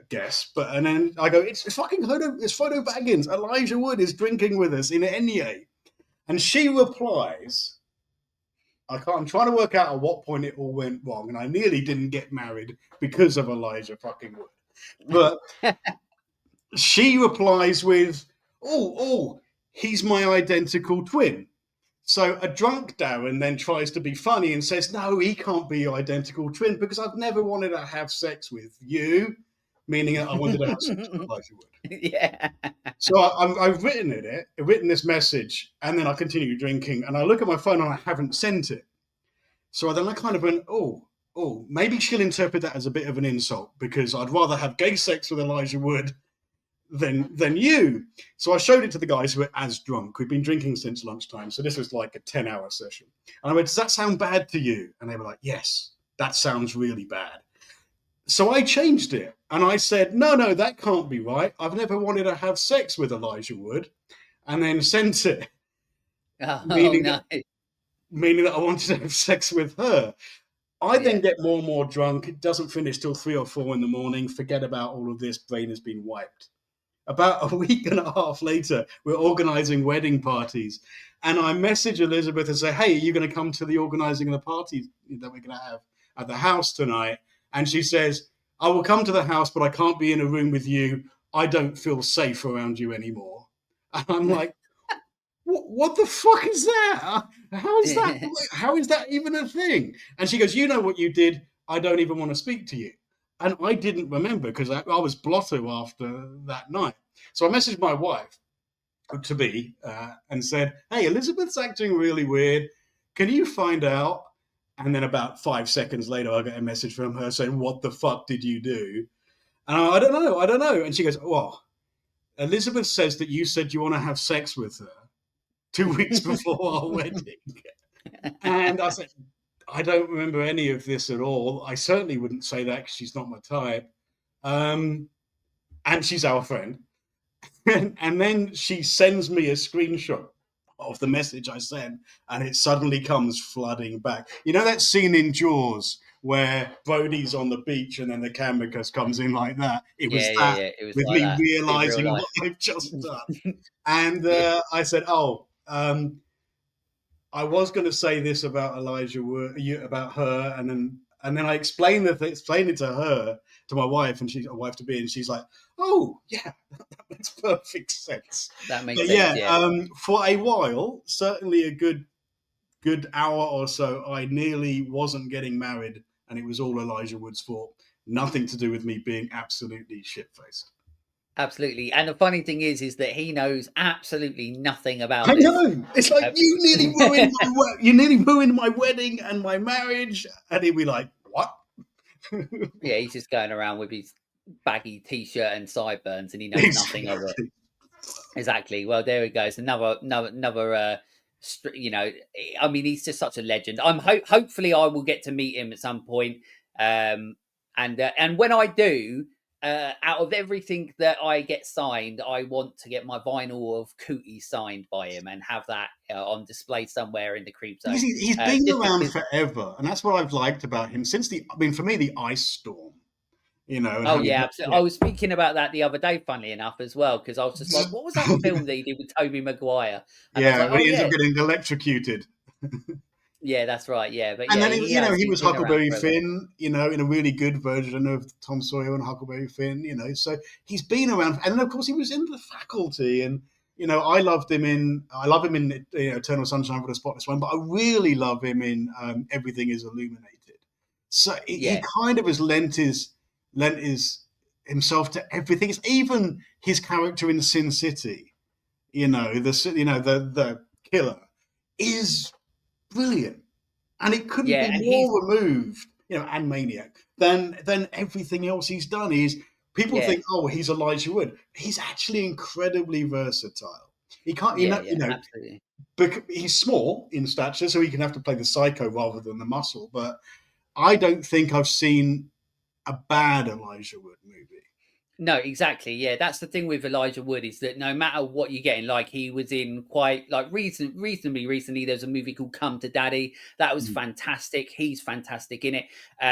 guess, and then I go, it's fucking Frodo Baggins. Elijah Wood is drinking with us in Enye. And she replies, I'm trying to work out at what point it all went wrong, and I nearly didn't get married because of Elijah fucking Wood. But she replies with, oh, he's my identical twin. So a drunk Darren then tries to be funny and says, no, he can't be your identical twin because I've never wanted to have sex with you, meaning that I wanted to have sex with Elijah Wood. Yeah. So I've written this message, and then I continue drinking, and I look at my phone and I haven't sent it. So then I kind of went, oh, maybe she'll interpret that as a bit of an insult, because I'd rather have gay sex with Elijah Wood than you. So I showed it to the guys who were as drunk. We'd been drinking since lunchtime, so this was like a 10-hour session. And I went, does that sound bad to you? And they were like, yes, that sounds really bad. So I changed it, and I said, no, that can't be right. I've never wanted to have sex with Elijah Wood, and then sent it. Meaning that I wanted to have sex with her. I then get more and more drunk. It doesn't finish till 3 or 4 in the morning. Forget about all of this. Brain has been wiped. about a week and a half later, we're organising wedding parties. And I message Elizabeth and say, hey, are you going to come to the organising of the party that we're going to have at the house tonight? And she says, I will come to the house, but I can't be in a room with you. I don't feel safe around you anymore. And I'm like, what the fuck is that? How is that even a thing? And she goes, you know what you did? I don't even want to speak to you. And I didn't remember because I was blotto after that night. So I messaged my wife to be and said, hey, Elizabeth's acting really weird. Can you find out? And then about 5 seconds later, I get a message from her saying, what the fuck did you do? And I don't know. And she goes, well, Elizabeth says that you said you want to have sex with her 2 weeks before our wedding. And I said, I don't remember any of this at all. I certainly wouldn't say that because she's not my type. And she's our friend. And then she sends me a screenshot of the message I sent, and it suddenly comes flooding back. You know that scene in Jaws where Brody's on the beach and then the camera just comes in like that? It was that It was with like me that in real realizing life. what I've just done. And Yeah. I said, I was going to say this about Elijah about her, and then I explained it to her, to my wife, and she's a wife to be, and she's like, "Oh, yeah, that makes perfect sense." That makes But sense, yeah, yeah. for a while, certainly a good hour or so, I nearly wasn't getting married, and it was all Elijah Wood's fault. Nothing to do with me being absolutely shit faced. Absolutely. And the funny thing is that he knows absolutely nothing about I this. know. It's like Uh, you nearly ruined my wedding and my marriage, and he'd be like, "What?" yeah, he's just going around with his baggy t-shirt and sideburns, and he knows nothing of it. Exactly. Exactly. Well, there we go. It's another. You know, I mean, he's just such a legend. Hopefully I will get to meet him at some point. And when I do, out of everything that I get signed, I want to get my vinyl of Cooties signed by him and have that on display somewhere in the creep zone. He's been Just around because. forever, and that's what I've liked about him since I mean, for me, the Ice Storm, and Oh how he yeah, got, absolutely. I was speaking about that the other day, funnily enough, as well, because I was just like, "What was that film that he did with Toby Maguire?" And I was yeah, like, when "Oh he ends up yeah, getting electrocuted. yeah, that's right, yeah." But And yeah, then he has. he He's was been around Huckleberry forever. Finn, in a really good version of Tom Sawyer and Huckleberry Finn, So he's been around, and then of course he was in The Faculty, and I love him in Eternal Sunshine of the Spotless One, but I really love him in Everything Is Illuminated. So he Yeah, kind of has lent his himself to everything. It's even his character in Sin City, the killer is brilliant, and it couldn't yeah, be and he's more removed, and Maniac than everything else he's done. People yeah, think, oh, he's Elijah Wood. He's actually incredibly versatile. He can't, yeah, absolutely. he's small in stature, so he can have to play the psycho rather than the muscle. But I don't think I've seen a bad Elijah Wood movie. No, exactly. Yeah, that's the thing with Elijah Wood is that no matter what you're getting, like he was in quite like reasonably recently. There's a movie called Come to Daddy that was Mm. fantastic. He's fantastic in it.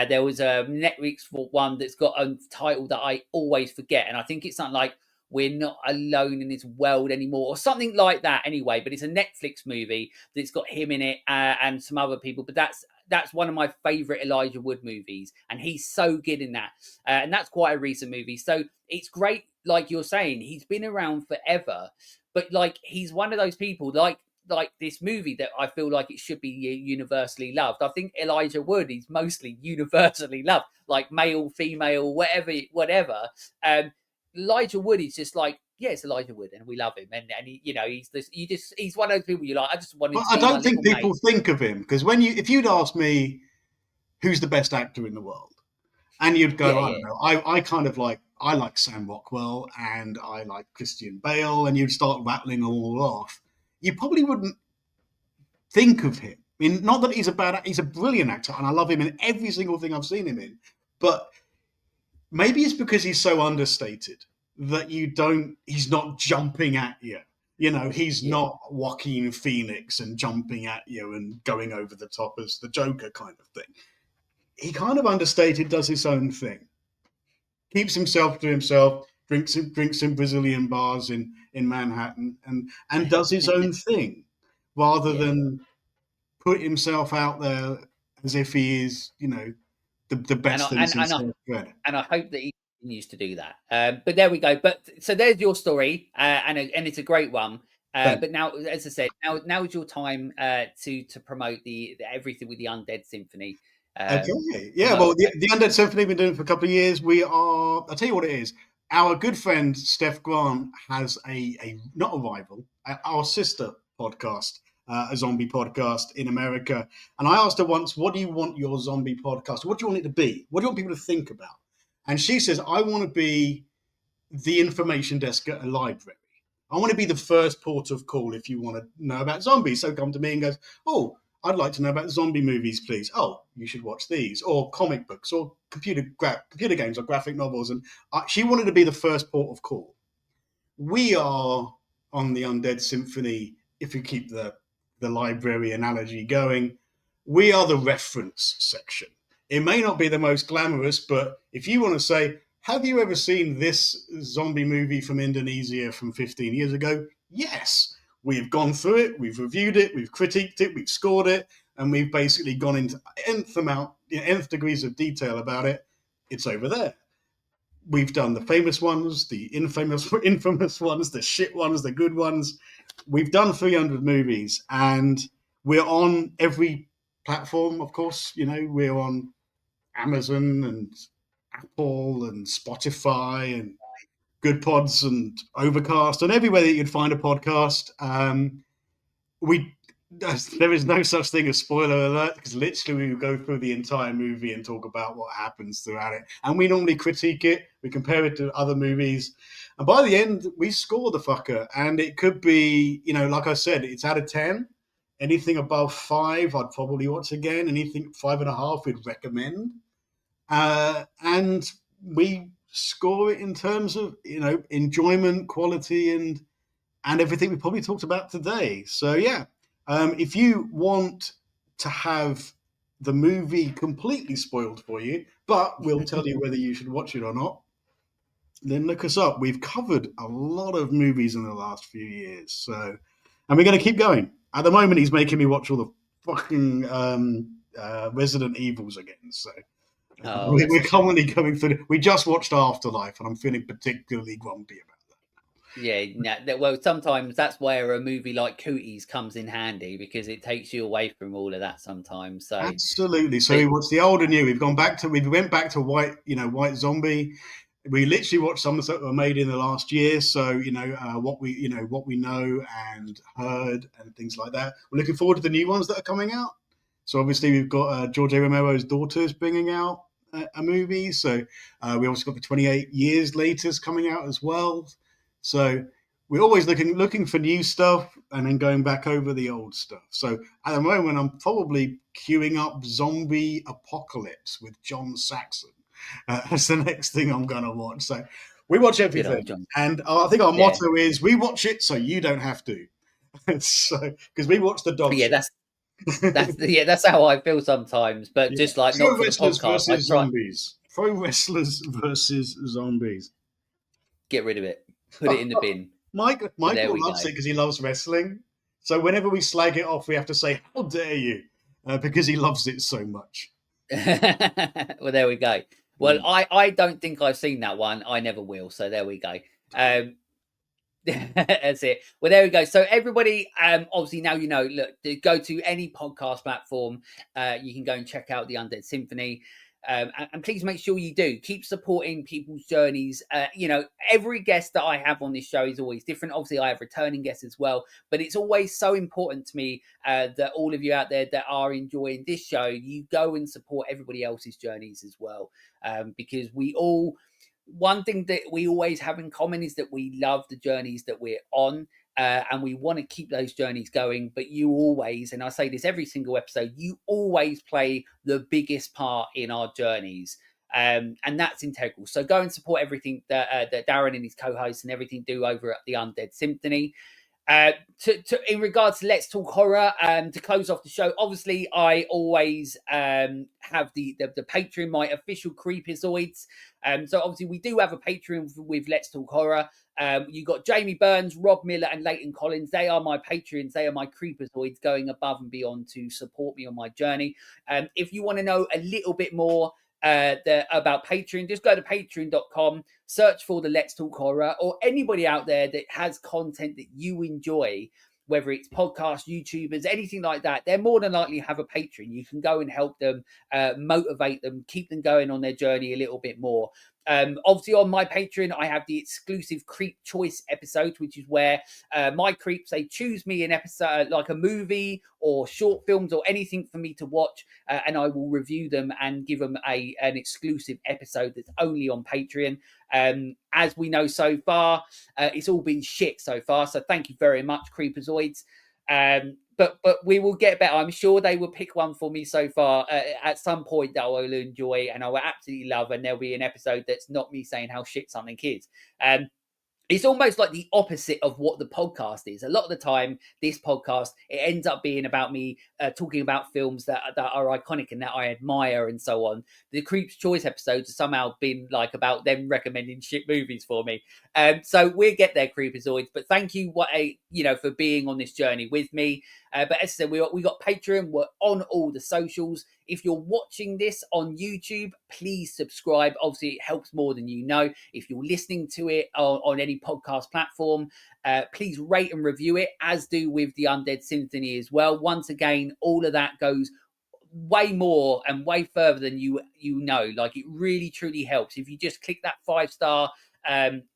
There was a Netflix one that's got a title that I always forget, and I think it's something like "We're Not Alone in This World Anymore" or something like that. Anyway, but it's a Netflix movie that's got him in it and some other people. But that's one of my favorite Elijah Wood movies, and he's so good in that. And that's quite a recent movie. So it's great, like you're saying, he's been around forever, but like he's one of those people like this movie that I feel like it should be universally loved. I think Elijah Wood is mostly universally loved, like male, female, whatever. Um, Elijah Wood is just like, yeah, it's Elijah Wood, and we love him, and he, he's this, he's one of those people you like. I just want him But to I be my don't little think mate. people think of him because if you'd asked me who's the best actor in the world, and you'd Yeah, go, I yeah, don't know, I kind of I like Sam Rockwell and I like Christian Bale, and you'd start rattling all off. You probably wouldn't think of him. I mean, not that he's a brilliant actor, and I love him in every single thing I've seen him in. But maybe it's because he's so understated that he's not jumping at you. He's yeah, not Joaquin Phoenix and jumping at you and going over the top as the Joker kind of thing. He kind of understated, does his own thing, keeps himself to himself, drinks in Brazilian bars in Manhattan, and does his own thing rather Yeah. than put himself out there as if he is, the And best I thing and, since and I sliced bread. and I hope that he continues to do that. But there we go. But so there's your story, and it's a great one. Thanks. But now, as I said, now is your time to promote the everything with the Undead Symphony. Okay. Yeah. Promote. Well, the Undead Symphony been doing it for a couple of years. I'll tell you what it is. Our good friend Steph Grant has a not a rival, our sister podcast, a zombie podcast in America. And I asked her once, "What do you want your zombie podcast? What do you want it to be? What do you want people to think about?" And she says, "I want to be the information desk at a library. I want to be the first port of call if you want to know about zombies. So come to me and goes, oh, I'd like to know about zombie movies, please. Oh, you should watch these, or comic books, or computer games, or graphic novels." And she wanted to be the first port of call. We are on the Undead Symphony. If you keep the library analogy going, we are the reference section. It may not be the most glamorous, but if you want to say, have you ever seen this zombie movie from Indonesia from 15 years ago? Yes. We've gone through it, we've reviewed it, we've critiqued it, we've scored it, and we've basically gone into nth degrees of detail about it. It's over there. We've done the famous ones, the infamous ones, the shit ones, the good ones. We've done 300 movies, and we're on every platform. Of course, we're on Amazon and Apple and Spotify and Good Pods and Overcast and everywhere that you'd find a podcast. We There is no such thing as spoiler alert, because literally we go through the entire movie and talk about what happens throughout it. And we normally critique it, we compare it to other movies. And by the end, we score the fucker. And it could be, like I said, it's out of 10. Anything above 5, I'd probably watch again. Anything 5.5, we'd recommend. And we score it in terms of, enjoyment, quality, and everything we probably talked about today. So yeah, if you want to have the movie completely spoiled for you, but we'll tell you whether you should watch it or not, then look us up. We've covered a lot of movies in the last few years, and we're going to keep going. At the moment, he's making me watch all the fucking Resident Evils again. So Oh, that's we're a shame. currently going through. We just watched Afterlife, and I'm feeling particularly grumpy about that. Yeah, well, sometimes that's where a movie like Cooties comes in handy because it takes you away from all of that sometimes. So, Absolutely. So but we watched the old and new. We went back to White Zombie. We literally watched some that were made in the last year. So what we know and heard and things like that. We're looking forward to the new ones that are coming out. So obviously we've got George A. Romero's daughters bringing out a movie. So we also got the 28 Years Later's coming out as well. So we're always looking for new stuff and then going back over the old stuff. So at the moment, I'm probably queuing up Zombie Apocalypse with John Saxon. That's the next thing I'm going to watch. So we watch good everything. old John. And I think our Yeah, motto is we watch it so you don't have to. So because we watch the dog yeah, shit. that's how I feel sometimes. But Yeah. just like Pro not for the wrestlers podcast, I versus try zombies. Pro wrestlers versus zombies. get rid of it, put it in the bin. But there Michael we loves go. it because he loves wrestling. So whenever we slag it off, we have to say, "How dare you?" Because he loves it so much. Well, there we go. Well, Mm. I don't think I've seen that one. I never will. So there we go. That's it. Well, there we go. So everybody, obviously now you know. Look, go to any podcast platform. You can go and check out the Undead Symphony. And please make sure you do keep supporting people's journeys. Every guest that I have on this show is always different. Obviously, I have returning guests as well, but it's always so important to me that all of you out there that are enjoying this show, you go and support everybody else's journeys as well, because we all. One thing that we always have in common is that we love the journeys that we're on. And we want to keep those journeys going. But you always, and I say this every single episode, you always play the biggest part in our journeys. And that's integral. So go and support everything that Darren and his co-hosts and everything do over at the Undead Symphony. In regards to Let's Talk Horror, to close off the show, obviously I always have the Patreon, my official Creepizoids. So obviously we do have a Patreon with Let's Talk Horror. You got Jamie Burns, Rob Miller, and Leighton Collins. They are my Patreons. They are my Creepizoids going above and beyond to support me on my journey. If you want to know a little bit more about Patreon, just go to patreon.com, search for the Let's Talk Horror, or anybody out there that has content that you enjoy, whether it's podcasts, YouTubers, anything like that. They're more than likely have a Patreon. You can go and help them, motivate them, keep them going on their journey a little bit more. Obviously on my Patreon, I have the exclusive Creep Choice episodes, which is where my creeps, they choose me an episode, like a movie or short films or anything for me to watch, and I will review them and give them an exclusive episode that's only on Patreon. As we know so far, it's all been shit so far, so thank you very much, Creepazoids. But we will get better. I'm sure they will pick one for me so far at some point that I will enjoy and I will absolutely love. And there'll be an episode that's not me saying how shit something is. It's almost like the opposite of what the podcast is. A lot of the time, this podcast, it ends up being about me talking about films that are iconic and that I admire and so on. The Creep's Choice episodes have somehow been like about them recommending shit movies for me. So we'll get there, Creepazoids. But thank you, for being on this journey with me. But as I said, we got Patreon. We're on all the socials. If you're watching this on YouTube, please subscribe. Obviously, it helps more than you know. If you're listening to it on any podcast platform, please rate and review it, as do with the Undead Symphony as well. Once again, all of that goes way more and way further than you know. Like, it really, truly helps. If you just click that 5-star,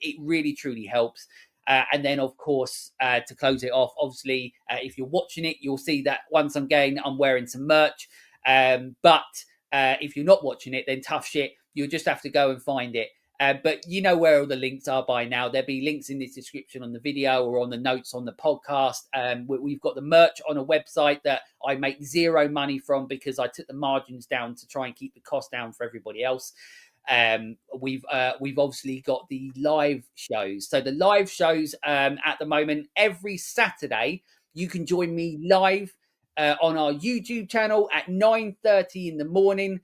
it really, truly helps. And then, of course, to close it off, obviously, if you're watching it, you'll see that once again, I'm wearing some merch. But if you're not watching it, then tough shit. You'll just have to go and find it. But you know where all the links are by now. There'll be links in this description on the video or on the notes on the podcast. We've got the merch on a website that I make zero money from because I took the margins down to try and keep the cost down for everybody else. We've obviously got the live shows. So the live shows at the moment, every Saturday, you can join me live on our YouTube channel at 9:30 in the morning,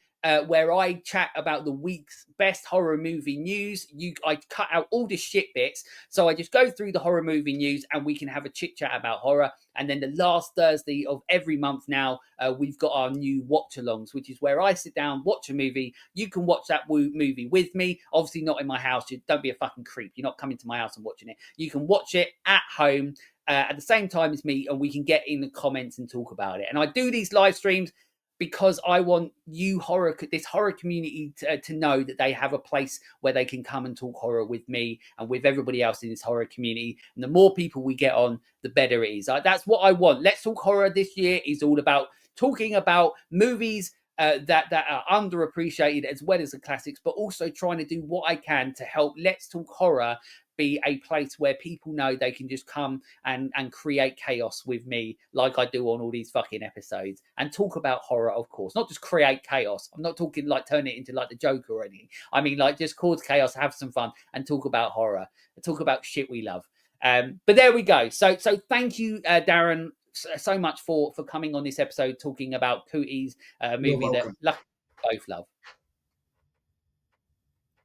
where I chat about the week's best horror movie news. I cut out all the shit bits, so I just go through the horror movie news and we can have a chit chat about horror. And then the last Thursday of every month now, we've got our new watch-alongs, which is where I sit down, watch a movie. You can watch that movie with me. Obviously not in my house. Don't be a fucking creep. You're not coming to my house and watching it. You can watch it at home at the same time as me, and we can get in the comments and talk about it. And I do these live streams because I want this horror community to know that they have a place where they can come and talk horror with me and with everybody else in this horror community. And the more people we get on, the better it is. That's what I want. Let's Talk Horror this year is all about talking about movies that are underappreciated as well as the classics, but also trying to do what I can to help Let's Talk Horror be a place where people know they can just come and create chaos with me like I do on all these fucking episodes and talk about horror, of course. Not just create chaos. I'm not talking like turn it into like the Joker or anything. I mean, like, just cause chaos, have some fun, and talk about horror, talk about shit we love. But there we go. So thank you, Darren, so much for coming on this episode talking about Cooties, a movie that luckily both love.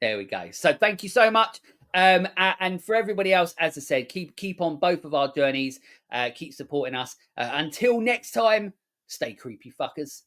There we go. So thank you so much. And for everybody else, as I said, keep on both of our journeys. Keep supporting us. Until next time, stay creepy, fuckers.